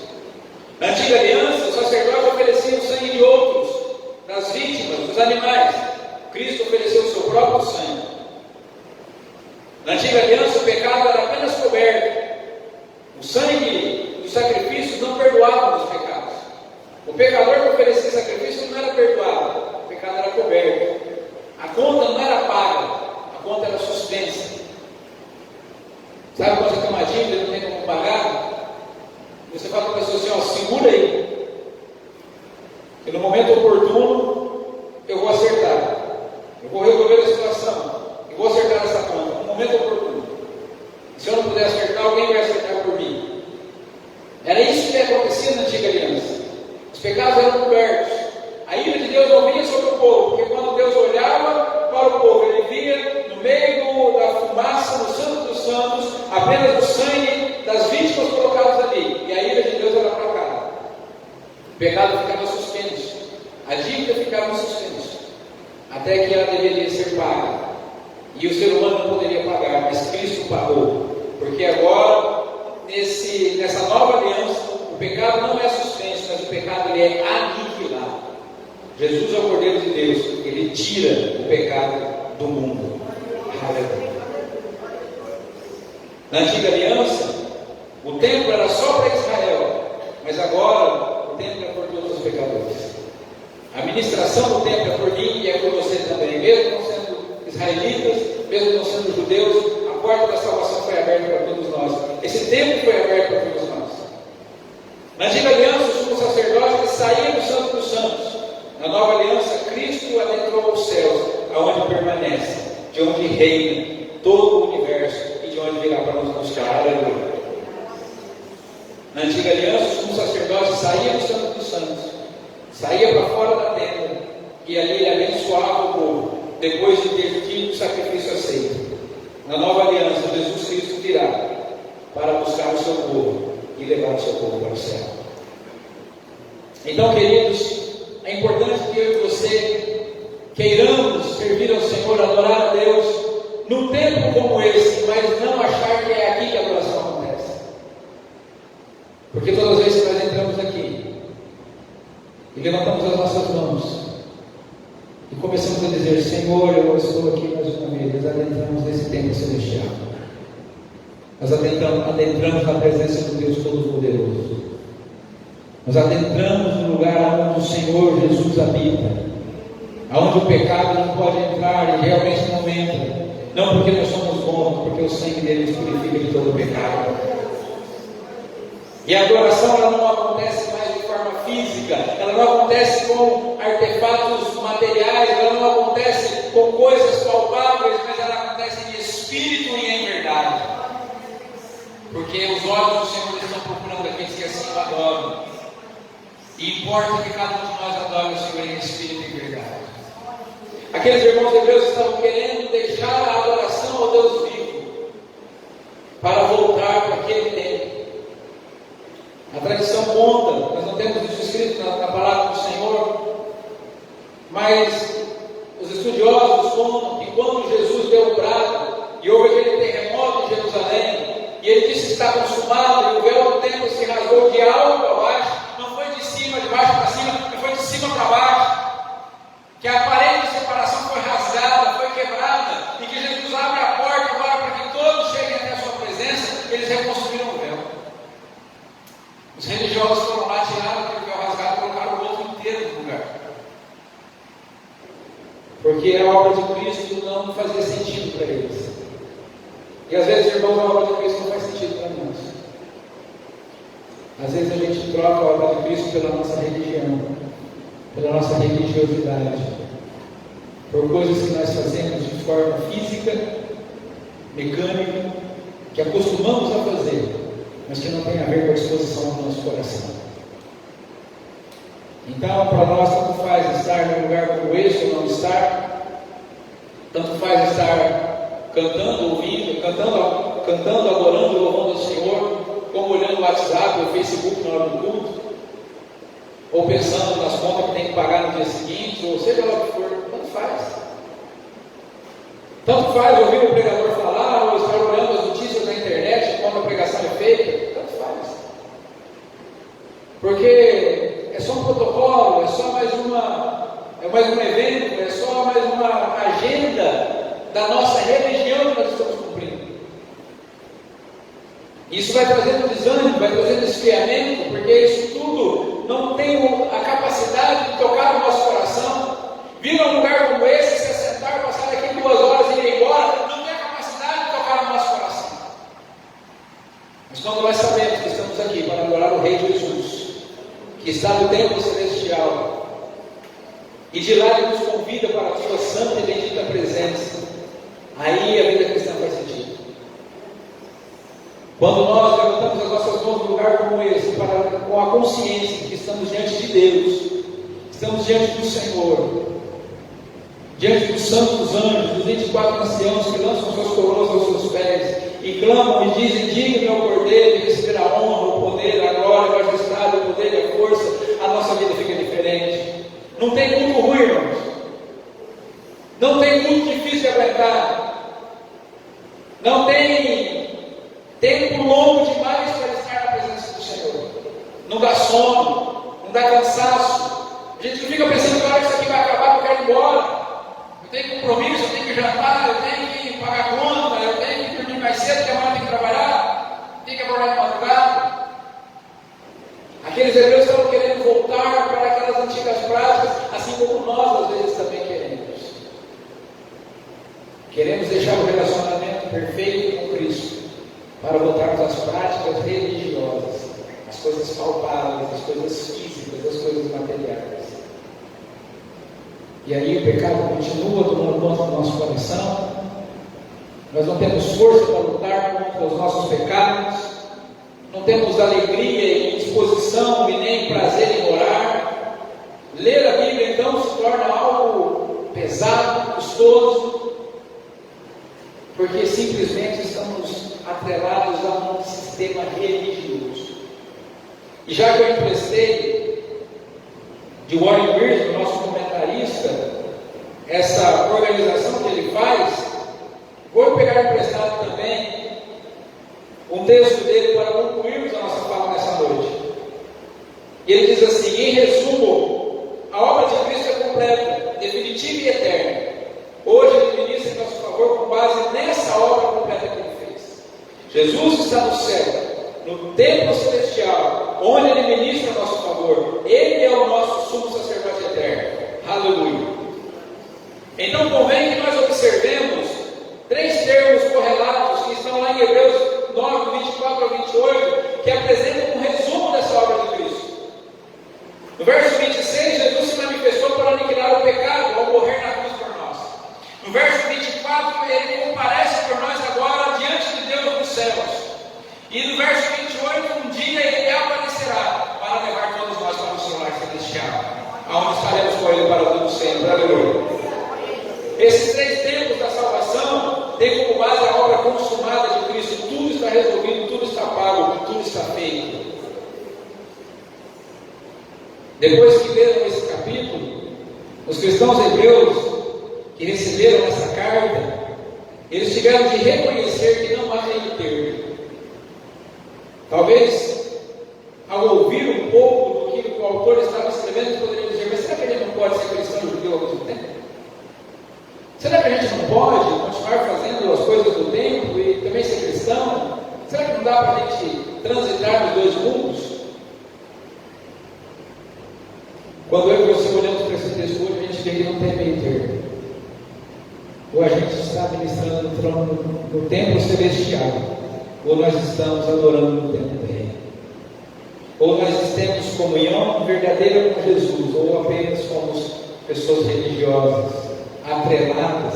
Na antiga aliança, o sacerdote oferecia o sangue de outros, das vítimas, dos animais. Cristo ofereceu o seu próprio sangue. Na antiga aliança, o pecado era apenas coberto. O sangue dos sacrifícios não perdoava os pecados. O pecador que oferecia sacrifício não era perdoado, o pecado era coberto. A conta não era paga, a conta era suspensa. Sabe quando você tem uma dívida e não tem como pagar? Você fala para a pessoa assim, ó, segura aí. E no momento oportuno, eu vou acertar. Eu vou resolver a situação. Eu vou acertar essa conta, no momento oportuno. Se eu não puder acertar, alguém vai acertar por mim. Era isso que acontecia na antiga aliança. Os pecados eram cobertos. A ira de Deus não vinha sobre o povo, porque quando Deus olhava para o povo, Ele via no meio da fumaça, no Santo dos Santos, apenas o sangue das vítimas colocadas ali. E a ira de Deus era aplacada. O pecado ficava suspenso. A dívida ficava suspensa. Até que ela deveria ser paga. E o ser humano não poderia pagar, mas Cristo pagou. Porque agora, nessa nova aliança, o pecado não é suspenso, mas o pecado ele é aniquilado. Jesus é o Cordeiro de Deus, ele tira o pecado do mundo. Aleluia. Na antiga aliança, o templo era só para Israel, mas agora o templo é por todos os pecadores. A ministração do templo é por mim e é por você também, mesmo não sendo israelitas, mesmo não sendo judeus, a porta da salvação foi aberta para todos nós. Esse templo foi aberto para todos nós. Na antiga aliança, o sumo sacerdote saía do Santo dos Santos. Na nova aliança, Cristo adentrou os céus, aonde permanece, de onde reina todo o universo e de onde virá para nos buscar. Aleluia. Na antiga aliança, o sumo sacerdote saía do Santo dos Santos, saía para fora da tenda, e ali ele abençoava o povo, depois de ter tido o sacrifício aceito. Na nova aliança, Jesus Cristo virá para buscar o seu povo e levar o seu povo para o céu. Então, queridos, é importante que eu e você queiramos servir ao Senhor, adorar a Deus num tempo como esse, mas não achar que é aqui que a adoração acontece. Porque todas as vezes que nós entramos aqui e levantamos as nossas mãos e começamos a dizer, Senhor, eu estou aqui mais uma vez, nós adentramos nesse templo celestial. Nós adentramos na presença do Deus Todo-Poderoso. Nós adentramos no lugar onde o Senhor Jesus habita, onde o pecado não pode entrar e realmente não entra, não porque nós somos bons, porque o sangue dele nos purifica de todo o pecado. E a adoração ela não acontece mais de forma física, ela não acontece com artefatos materiais, ela não acontece com coisas palpáveis, mas ela acontece em espírito e em verdade. Porque os olhos do Senhor estão procurando aqueles que assim o adoram. E importa que cada um de nós adore o Senhor em espírito e verdade. Aqueles irmãos hebreus estavam querendo consumado, e o véu do templo se rasgou de alto a baixo, não foi de cima, de baixo para cima, mas foi de cima para baixo. Que a parede de separação foi rasgada, foi quebrada, e que Jesus abre a porta agora para que todos cheguem até a sua presença. Eles reconstruíram o véu. Os religiosos foram lá, tiraram aquele véu rasgado e colocaram o outro inteiro no lugar. Porque a obra de Cristo não fazia sentido para eles. E às vezes, irmãos, a obra de Cristo não faz sentido para nós. Às vezes a gente troca a obra de Cristo pela nossa religião, pela nossa religiosidade, por coisas que nós fazemos de forma física, mecânica, que acostumamos a fazer, mas que não tem a ver com a disposição do nosso coração. Então, para nós, tanto faz estar num lugar como esse ou não estar, tanto faz estar cantando, ouvindo, cantando, adorando, louvando ao Senhor, como olhando o WhatsApp ou o Facebook na hora do culto, ou pensando nas contas que tem que pagar no dia seguinte, ou seja lá o que for, tanto faz. Tanto faz ouvir o pregador falar, ou estar olhando as notícias na internet quando a pregação é feita, tanto faz. Porque é só um protocolo, é só mais um evento, é só mais uma agenda da nossa religião que nós estamos cumprindo. Isso vai trazendo desânimo, vai trazendo esfriamento, porque isso tudo não tem a capacidade de tocar o nosso coração. Vir a um lugar como esse, se assentar, passar daqui 2 horas e ir embora, não tem a capacidade de tocar o nosso coração. Mas quando nós sabemos que estamos aqui para adorar o Rei Jesus, que está no templo celestial, e de lá Ele nos convida para a sua santa e bendita presença, aí a vida cristã faz sentido. Quando nós levantamos as nossas mãos num lugar como esse, com a consciência de que estamos diante de Deus, estamos diante do Senhor, diante dos santos anjos, dos 24 anciãos que lançam suas coroas aos seus pés, e clamam e dizem: digno é o Cordeiro de receber a honra, o poder, a glória, a majestade, o poder e a força, a nossa vida fica diferente. Não tem culto ruim, irmãos. Não tem culto difícil de aguentar. Não tem tempo longo demais para estar na presença do Senhor. Não dá sono, não dá cansaço. A gente não fica pensando que a hora que isso aqui vai acabar, eu quero ir embora. Eu tenho compromisso, eu tenho que jantar, eu tenho que pagar conta, eu tenho que dormir mais cedo, porque amanhã eu tenho que trabalhar, tenho que acordar de madrugada. Aqueles hebreus estavam querendo voltar para aquelas antigas práticas, assim como nós às vezes também queremos. Queremos deixar o relacionamento perfeito com Cristo, para voltarmos às práticas religiosas, às coisas palpáveis, às coisas físicas, às coisas materiais. E aí o pecado continua tomando conta do nosso coração. Nós não temos força para lutar contra os nossos pecados, não temos alegria e disposição e nem prazer em orar. Ler a Bíblia então se torna algo pesado, custoso, porque simplesmente estamos atrelados a um sistema religioso. E já que eu emprestei de Warren Wiersbe, nosso comentarista, essa organização que ele faz, vou pegar emprestado também um texto dele para concluirmos a nossa fala nessa noite. E ele diz assim: em resumo, a obra de Cristo é completa, definitiva e eterna. Hoje ele ministra em nosso favor com base nessa obra completa que ele fez. Jesus está no céu, no templo celestial, onde ele ministra em nosso favor. Ele é o nosso sumo sacerdote eterno. Aleluia. Então convém que nós observemos 3 termos correlatos que estão lá em Hebreus 9, 24 a 28, que apresentam um resumo dessa obra de Cristo. No verso 26, Jesus se manifestou para aniquilar o pecado ao morrer na cruz por nós. No verso 24, ele comparece por nós agora diante de Deus nos céus. E no verso 28, um dia ele aparecerá para levar todos nós para o seu lar celestial, aonde estaremos com ele para todo sempre. Aleluia. Esses 3 tempos da salvação têm como base a obra consumada de Cristo. Tudo está resolvido, tudo está pago, tudo está feito. Depois que leram esse capítulo, os cristãos hebreus que receberam essa carta, eles tiveram de reconhecer que não há meio termo. Talvez, ao ouvir um pouco do que o autor estava escrevendo, poderia dizer: mas será que a gente não pode ser cristão e judeu ao mesmo tempo? Será que a gente não pode continuar fazendo as coisas do tempo e também ser cristão? Será que não dá para a gente transitar nos dois mundos? Quando eu e você olhamos para esse texto hoje, a gente vê que não tem meio termo. Ou a gente está ministrando no templo celestial, ou nós estamos adorando no templo terreno. Ou nós temos comunhão verdadeira com Jesus, ou apenas somos pessoas religiosas, atreladas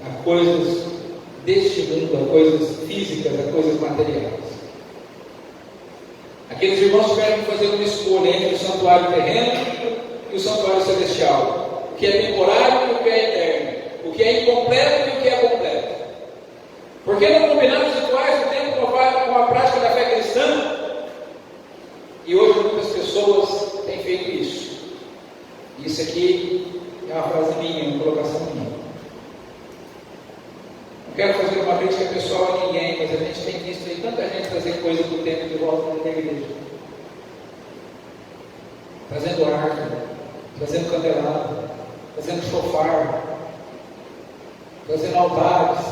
a coisas deste mundo, a coisas físicas, a coisas materiais. Aqueles irmãos tiveram que fazer uma escolha entre o santuário terreno e o santuário celestial. O que é temporário e o que é eterno. O que é incompleto e o que é completo. Por que não combinamos os rituais do tempo com a prática da fé cristã? E hoje muitas pessoas têm feito isso. Isso aqui é uma frase minha, uma colocação minha. Não quero fazer uma crítica pessoal a ninguém, mas a gente tem visto aí tanta gente trazer coisa do tempo de volta para a igreja. Trazendo arca, trazendo candelabro, trazendo chofar, trazendo altares,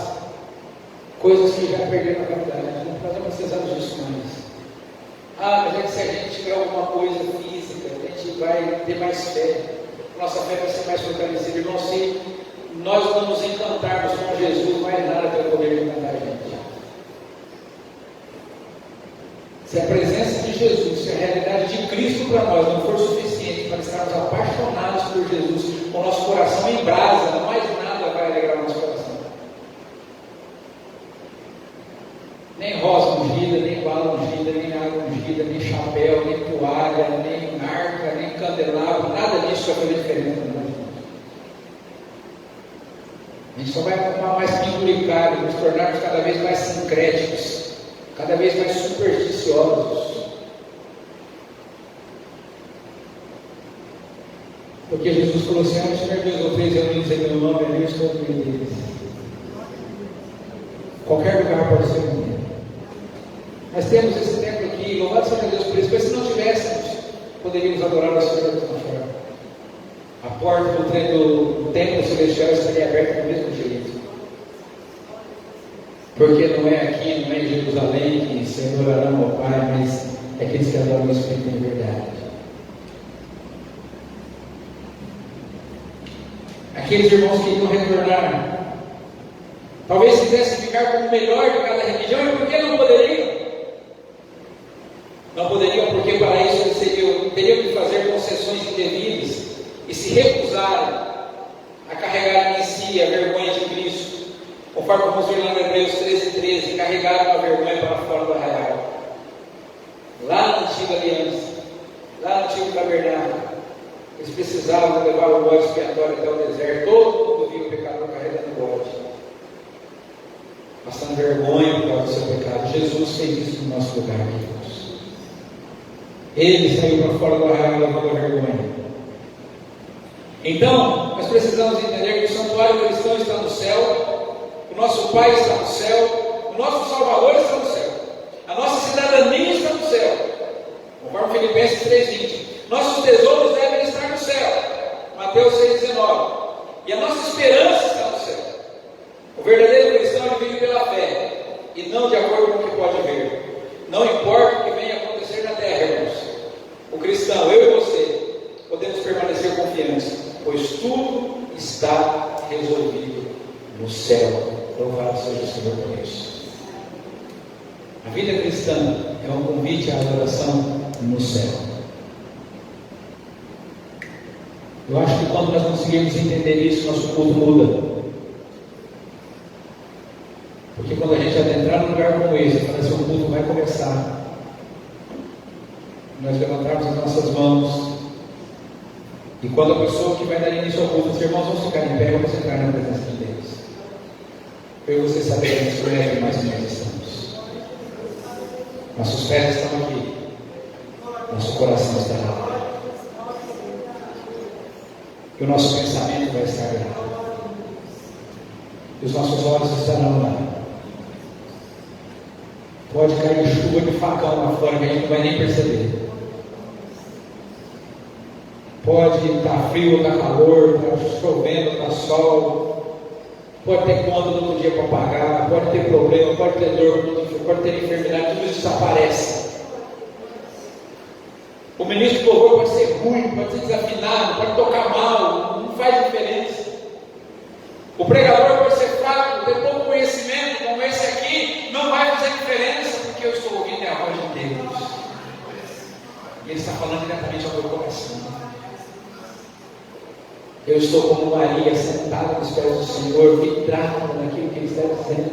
coisas que já perderam a qualidade. Nós não precisamos disso mais. Mas é que se a gente tiver alguma coisa física, a gente vai ter mais fé, nossa fé vai ser mais fortalecida. Irmão, se nós não nos encantarmos com Jesus, não é nada para poder encantar a gente. Se a presença de Jesus, se a realidade de Cristo para nós não for suficiente para estarmos apaixonados por Jesus, com o nosso coração em brasa, mais nada vai alegrar o nosso coração. Nem rosa ungida, nem bala ungida, nem água ungida, nem chapéu, nem toalha, nem arca, nem candelabro, nada disso vai fazer diferença na nossa vida. A gente só vai arrumar mais penduricário, nos tornarmos cada vez mais sincréticos, cada vez mais supersticiosos. Porque Jesus falou assim: se tiver 2 ou 3 reunidos em meu nome, ali eu estou no meio deles. Qualquer lugar pode ser um. Nós temos esse templo aqui, louvado seja Deus por isso, mas se não tivéssemos, poderíamos adorar a Senhor da mesma forma. A porta do templo celestial estaria aberta do mesmo jeito. Porque não é aqui, não é em Jerusalém que se adorarão ao Pai, mas é aqueles que adoram o Espírito em verdade. Aqueles irmãos que iam retornar, talvez quisessem ficar com o melhor de cada religião, e por que não poderiam? Não poderiam, porque para isso eles teriam que fazer concessões indevidas e se recusarem a carregar em si a vergonha de Cristo, conforme vamos ver lá em Hebreus 13:13, carregaram a vergonha para fora do arraial. Lá na antiga aliança, lá no antigo tabernáculo, eles precisavam levar o bode expiatório até o deserto. Todo mundo via o pecador carregando o bode, passando vergonha por causa do seu pecado. Jesus fez isso no nosso lugar, irmãos. Ele saiu para fora do arraial levando a vergonha. Então, nós precisamos entender que o santuário cristão está no céu, o nosso Pai está no céu, o nosso Salvador está no céu, a nossa cidadania está no céu, conforme Filipenses 3:20. Nossos tesouros devem estar no céu, Mateus 6:19. E a nossa esperança está no céu. O verdadeiro cristão vive pela fé, e não de acordo com o que pode ver. Não importa o que venha acontecer na terra, irmãos. O cristão, eu e você, podemos permanecer confiantes, pois tudo está resolvido no céu. Louvado seja o Senhor por isso. A vida cristã é um convite à adoração no céu. Eu acho que quando nós conseguimos entender isso, nosso culto muda. Porque quando a gente adentrar num lugar como esse, quando esse culto vai começar, nós levantarmos as nossas mãos, e quando a pessoa que vai dar início ao culto, os irmãos vão ficar em pé, vamos entrar na presença de Deus. Eu e você saberemos que é mais que nós estamos. Nossos pés estão aqui, nosso coração está lá, e o nosso pensamento vai estar lá, e os nossos olhos estarão lá. Pode cair chuva de facão lá fora que a gente não vai nem perceber. Pode estar frio, estar calor, estar chovendo, estar sol. Pode ter conta no outro dia para pagar, pode ter problema, pode ter dor, pode ter enfermidade, tudo isso desaparece. O ministro do louvor pode ser ruim, pode ser desafinado, pode tocar mal, não faz diferença. O pregador pode ser fraco, ter pouco conhecimento, como esse aqui, não vai fazer diferença, porque eu estou ouvindo a voz de Deus. E Ele está falando diretamente ao meu coração. Eu estou como Maria, sentada nos pés do Senhor, vidrada naquilo que Ele está dizendo.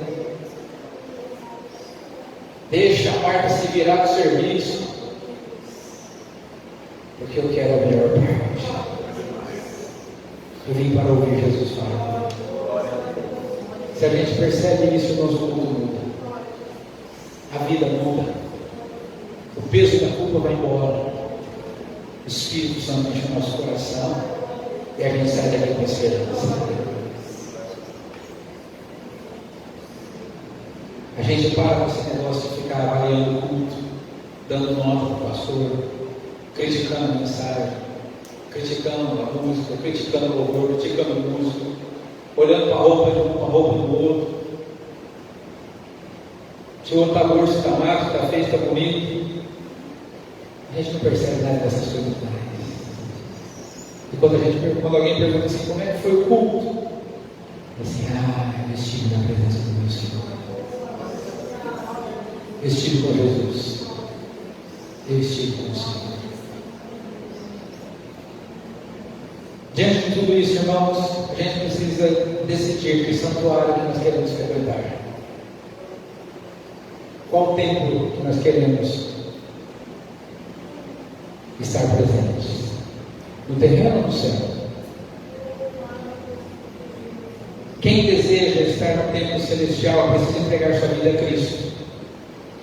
Deixa a Marta se virar do serviço, porque eu quero a melhor parte. Eu vim para ouvir Jesus falar. Se a gente percebe isso, nós muda. A vida muda. O peso da culpa vai embora. O Espírito Santo enche o nosso coração. E a gente sai daqui com esperança. A gente para com esse negócio de ficar avaliando o culto, dando nota para o pastor, criticando a mensagem, criticando a música, criticando o louvor, criticando o músico, olhando para a roupa de um, para a roupa do outro. Se o outro está gordo, se está magro, se está feio, se está bonito. A gente não percebe nada dessas coisas mais. E quando alguém pergunta assim, como é que foi o culto? Assim, eu estive na presença do meu Senhor. Eu estive com Jesus. Eu estive com o Senhor. Diante de tudo isso, irmãos, a gente precisa decidir que santuário que nós queremos frequentar. Qual templo que nós queremos estar presentes? No terreno ou no céu? Quem deseja estar no templo celestial precisa entregar sua vida a Cristo.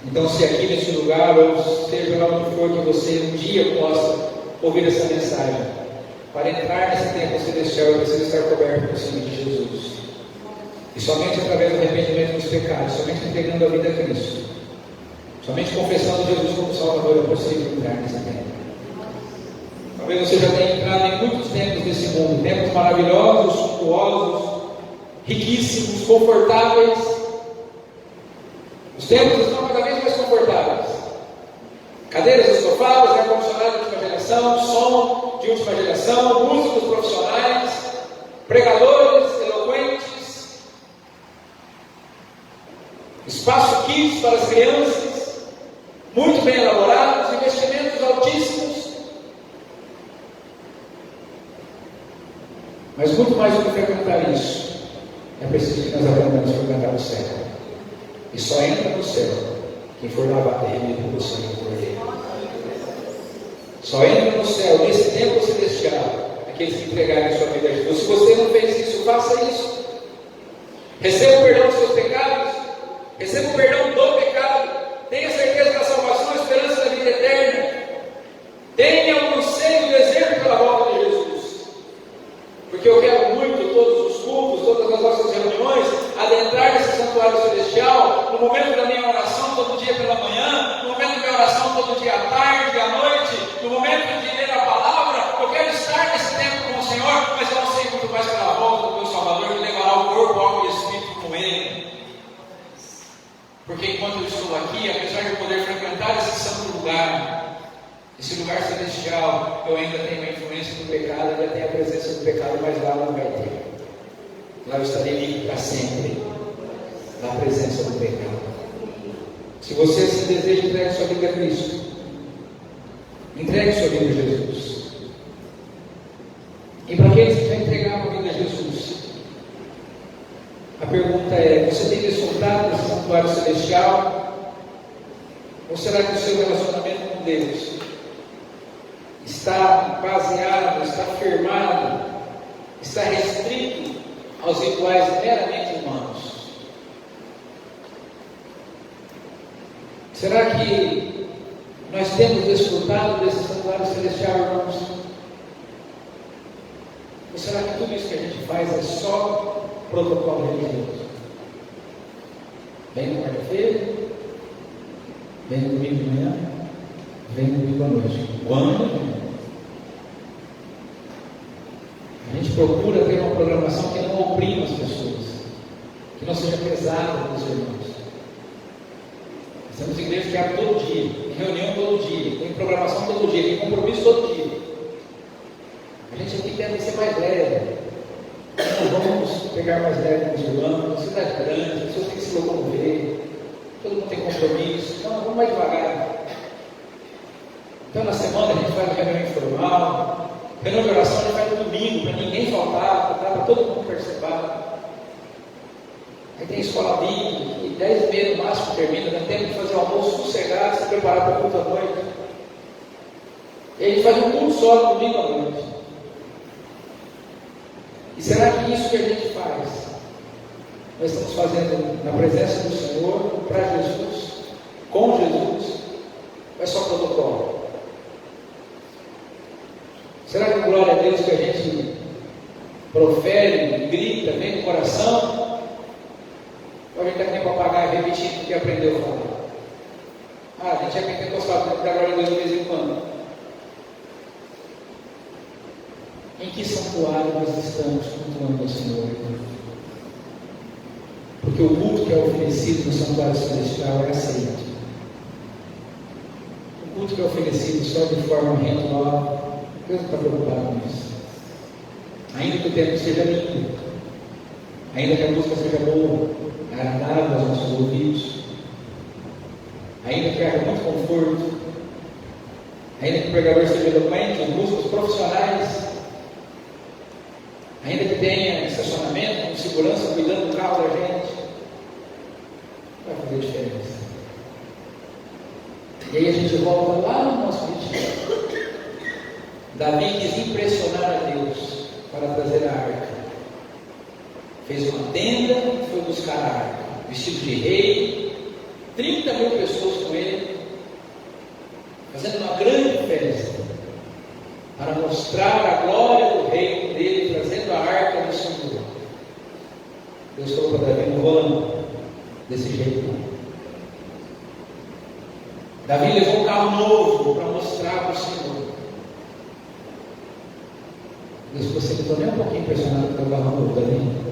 Então, se aqui nesse lugar, ou seja lá onde for que você um dia possa ouvir essa mensagem, para entrar nesse templo celestial, eu preciso estar coberto pelo sangue de Jesus. E somente através do arrependimento dos pecados, somente entregando a vida a Cristo, somente confessando Jesus como Salvador, é possível entrar nesse templo. Talvez você já tenha entrado em muitos templos desse mundo, templos maravilhosos, suntuosos, riquíssimos, confortáveis. Os templos estão cada vez mais confortáveis. Cadeiras estofadas, ar-condicionado de última geração, som de última geração, músicos profissionais, pregadores eloquentes, espaço kids para as crianças, muito bem elaborados, investimentos altíssimos. Mas muito mais do que frequentar isso, é preciso que nós aprendamos a frequentar o céu. E só entra no céu quem for lavado e remido pelo sangue do Cordeiro. Só entra no céu, nesse templo celestial, aqueles que entregarem sua vida a Jesus. Se você não fez isso, faça isso. Receba o perdão dos seus pecados. Receba o perdão do pecado. Tenha certeza da salvação, a esperança da vida eterna. Tenha o anseio, o desejo pela volta de Jesus. Porque eu quero muito todos os cultos, todas as nossas reuniões, adentrar nesse santuário celestial, no momento da minha oração todo dia pela manhã, no momento da minha oração todo dia à tarde, à noite, no momento de ler a palavra. Eu quero estar nesse tempo com o Senhor, mas eu não sei muito mais pela volta do meu Salvador, que levará o corpo, alma e espírito com Ele. Porque enquanto eu estou aqui, apesar de eu poder frequentar esse santo lugar, esse lugar celestial, eu ainda tenho a influência do pecado, ainda tenho a presença do pecado, mas lá não vai ter. Lá eu estarei livre para sempre, na presença do pecado. Se você se deseja, entregue sua vida a Cristo. Entregue sua vida a Jesus. E para aqueles que já entregaram a vida a Jesus, a pergunta é: você tem desfrutado desse santuário celestial? Ou será que o seu relacionamento com Deus está baseado, está firmado, está restrito aos rituais meramente humanos? Será que nós temos desfrutado desse santuário celestial, irmãos? Ou será que tudo isso que a gente faz é só protocolo religioso? Vem na quarta-feira, Vem no domingo de manhã, vem no domingo à noite. Quando? A gente procura ter uma programação que não oprima as pessoas, que não seja pesada para os irmãos. Nós temos igrejas que abrem todo dia, tem reunião todo dia, tem programação todo dia, tem compromisso todo dia. A gente aqui tenta ser mais leve. Não vamos pegar mais leve com os irmãos, cidade grande, as pessoas têm que se locomover, todo mundo tem compromisso, então vamos mais devagar. Então na semana a gente faz uma reunião informal, reunião de oração a gente faz no domingo, para ninguém faltar, para todo mundo participar. Aí tem escola bíblica, e 10h30 no máximo termina, dá tempo de fazer o almoço sossegado, se preparar para o culto à noite. E a gente faz um culto só no domingo à noite. E será que isso que a gente faz, nós estamos fazendo na presença do Senhor, para Jesus, com Jesus, ou é só protocolo? Será que glória a Deus que a gente profere, grita, vem do coração? Ou a gente está aqui para pagar e repetir o que aprendeu a falar? A gente é pentecostal, tem que dar glória a Deus de vez em quando. Em que santuário nós estamos cultuando ao Senhor? Porque o culto que é oferecido no santuário celestial é aceito. O culto que é oferecido só de forma ritual, Deus não está preocupado com isso. Ainda que o tempo seja limpo, ainda que a música seja boa, agradável aos nossos ouvidos, ainda que haja muito conforto, ainda que o pregador seja eloquente, os músicos profissionais, ainda que tenha estacionamento, com segurança, cuidando do carro da gente, vai fazer diferença. E aí a gente volta lá no nosso pedido. Davi quis impressionar a Deus para trazer a arca. Fez uma tenda e foi buscar a arca. Vestido de rei, 30.000 pessoas com ele, fazendo uma grande festa, para mostrar a glória do reino dele, trazendo a arca do Senhor. Deus falou para Davi: não vou não, desse jeito não. Davi levou um carro novo para mostrar para o Senhor. Deus falou: você não estou nem um pouquinho impressionado com o carro novo, Davi.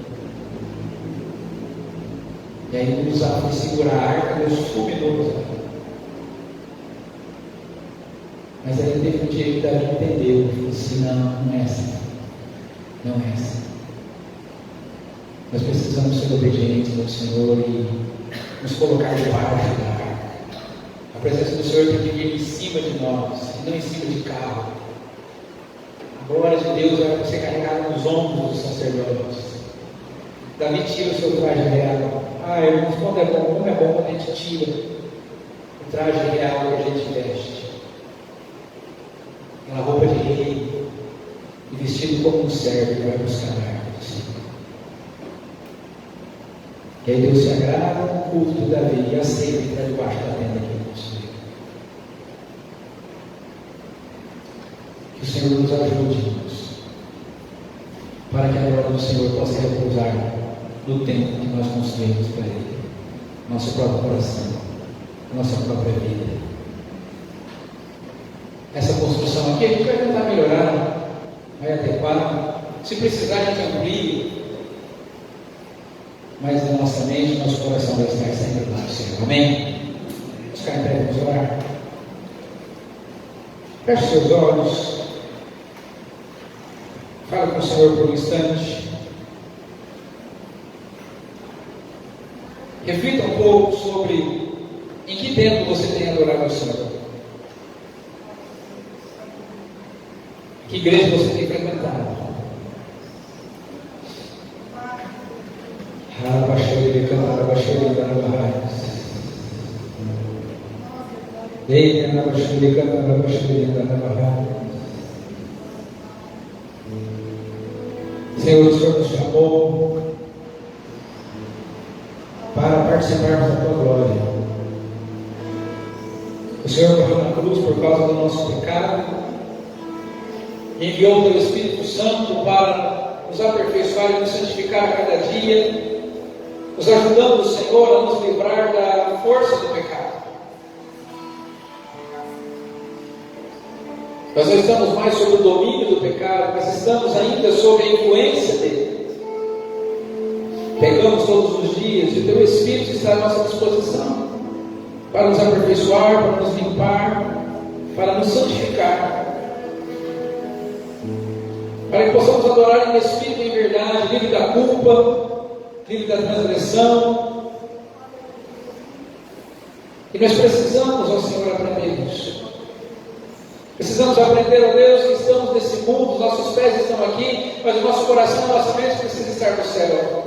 E aí ele foi segurar a arca, Deus fulminou o Davi. Mas aí teve um dia que Davi entendeu, ele falou assim: não é assim, não é assim. Nós precisamos ser obedientes ao Senhor e nos colocar debaixo da arca. A presença do Senhor tem que vir em cima de nós, e não em cima de carro. A glória de Deus vai ser carregada nos ombros dos sacerdotes. Davi tira o seu traje real. Irmãos, como é bom quando a gente tira o traje real que a gente veste. Aquela roupa de rei, e vestido como um servo, que vai buscar a arca do Senhor. E aí Deus se agrada no culto de Davi e aceita entrar debaixo da tenda que ele construiu. Que o Senhor nos ajude, irmãos, para que a glória do Senhor possa repousar no tempo que nós construímos para Ele, nosso próprio coração, nossa própria vida. Essa construção aqui a gente vai tentar melhorar, vai adequar. Se precisar, a gente amplia. Mas na nossa mente, nosso coração vai estar sempre lá no Senhor. Amém? Vamos ficar em pé, vamos orar. Feche seus olhos. Fala com o Senhor por um instante. Reflita um pouco sobre em que tempo você tem adorado o Senhor. Que igreja você tem frequentado? Senhor, o Senhor nos chamou para participarmos da Tua glória. O Senhor morreu na cruz por causa do nosso pecado, enviou o Teu Espírito Santo para nos aperfeiçoar e nos santificar a cada dia, nos ajudando, Senhor, a nos livrar da força do pecado. Nós não estamos mais sob o domínio do pecado, mas estamos ainda sob a influência dele. Pegamos todos os dias e o teu Espírito está à nossa disposição para nos aperfeiçoar, para nos limpar, para nos santificar, para que possamos adorar em espírito e em verdade, livre da culpa, livre da transgressão. E nós precisamos, ó Senhor, aprender isso. Precisamos aprender, ó Deus, que estamos nesse mundo, os nossos pés estão aqui, mas o nosso coração, a nossa mente precisa estar no céu.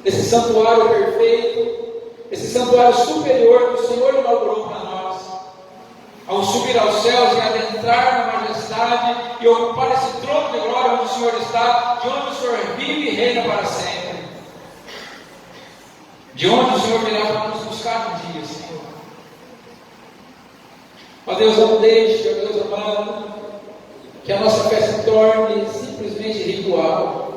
Nesse santuário perfeito, esse santuário superior que o Senhor inaugurou para nós. Ao subir aos céus e adentrar na majestade e ocupar esse trono de glória onde o Senhor está, de onde o Senhor vive e reina para sempre. De onde o Senhor virá para nos buscar um dia, Senhor. Ó Deus, não deixe, ó Deus amado, que a nossa fé se torne simplesmente ritual.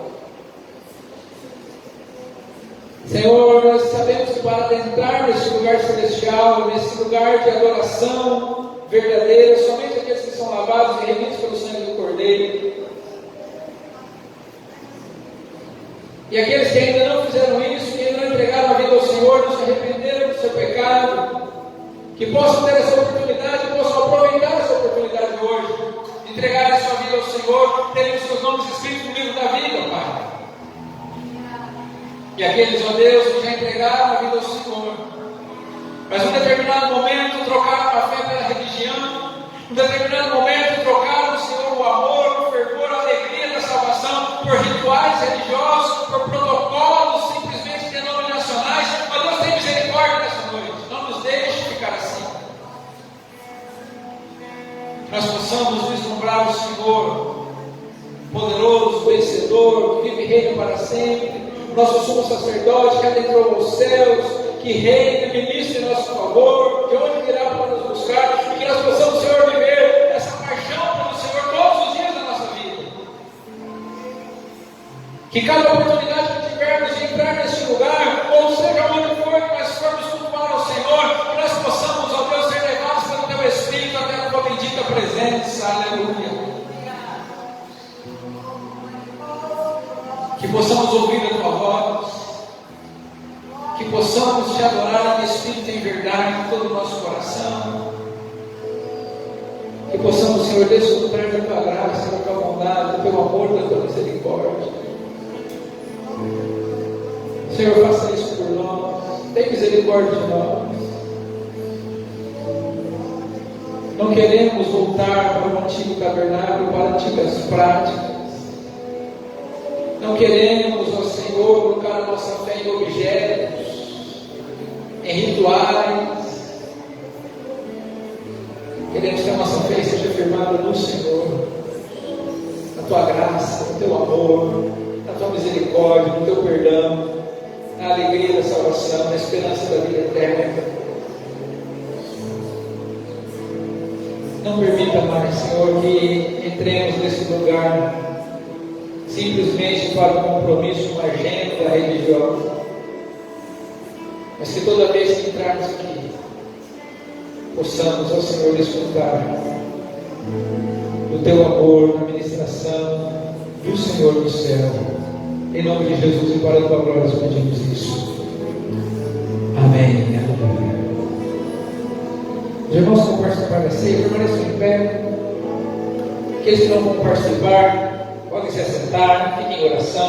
Senhor, nós sabemos que para adentrar nesse lugar celestial, nesse lugar de adoração verdadeira, somente aqueles que são lavados e remidos pelo sangue do Cordeiro. E aqueles que ainda não fizeram isso, que ainda não entregaram a vida ao Senhor, não se arrependeram do seu pecado, que possam ter essa oportunidade, possam aproveitar essa oportunidade hoje, de entregar a sua vida ao Senhor, terem os seus nomes escritos no livro da vida, Pai. E aqueles, ó Deus, que já entregaram a vida ao Senhor, mas em um determinado momento trocaram a fé pela religião, em um determinado momento trocaram, Senhor, o amor, o fervor, a alegria da salvação por rituais religiosos, por protocolos simplesmente denominacionais. Mas Deus tem misericórdia nessa noite, não nos deixe ficar assim. Nós possamos vislumbrar o Senhor, poderoso, vencedor, que vive e reina para sempre, nosso sumo sacerdote que adentrou aos céus, que reina e ministra em nosso favor, de onde virá para nos buscar, e que nós possamos, Senhor, viver essa paixão pelo Senhor todos os dias da nossa vida. Que cada oportunidade que tivermos de entrar nesse lugar, ou seja onde for que nós formos cultuar ao Senhor, que nós possamos, ó Deus, ser levados pelo Teu Espírito até a Tua bendita presença. Aleluia. Que possamos ouvir a Tua voz, que possamos Te adorar em espírito e em verdade, com todo o nosso coração, que possamos, Senhor, desfrutar da Tua graça, da Tua bondade, do Teu amor, da Tua misericórdia. Senhor, faça isso por nós, tem misericórdia de nós. Não queremos voltar para o antigo tabernáculo, para antigas práticas. Não queremos, ó Senhor, colocar a nossa fé em objetos, em rituais. Queremos que a nossa fé seja firmada no Senhor, na Tua graça, no Teu amor, na Tua misericórdia, no Teu perdão, na alegria da salvação, na esperança da vida eterna. Não permita mais, Senhor, que entremos nesse lugar simplesmente para um compromisso, uma agenda religiosa, mas que toda vez que entrarmos aqui, possamos, ó Senhor, desfrutar do Teu amor, na ministração do Senhor do céu. Em nome de Jesus e para a Tua glória, nós pedimos isso. Amém. Os irmãos que vão participar da ceia, permaneçam em pé. Aqueles que não vão participar, podem se assentar, fiquem em oração.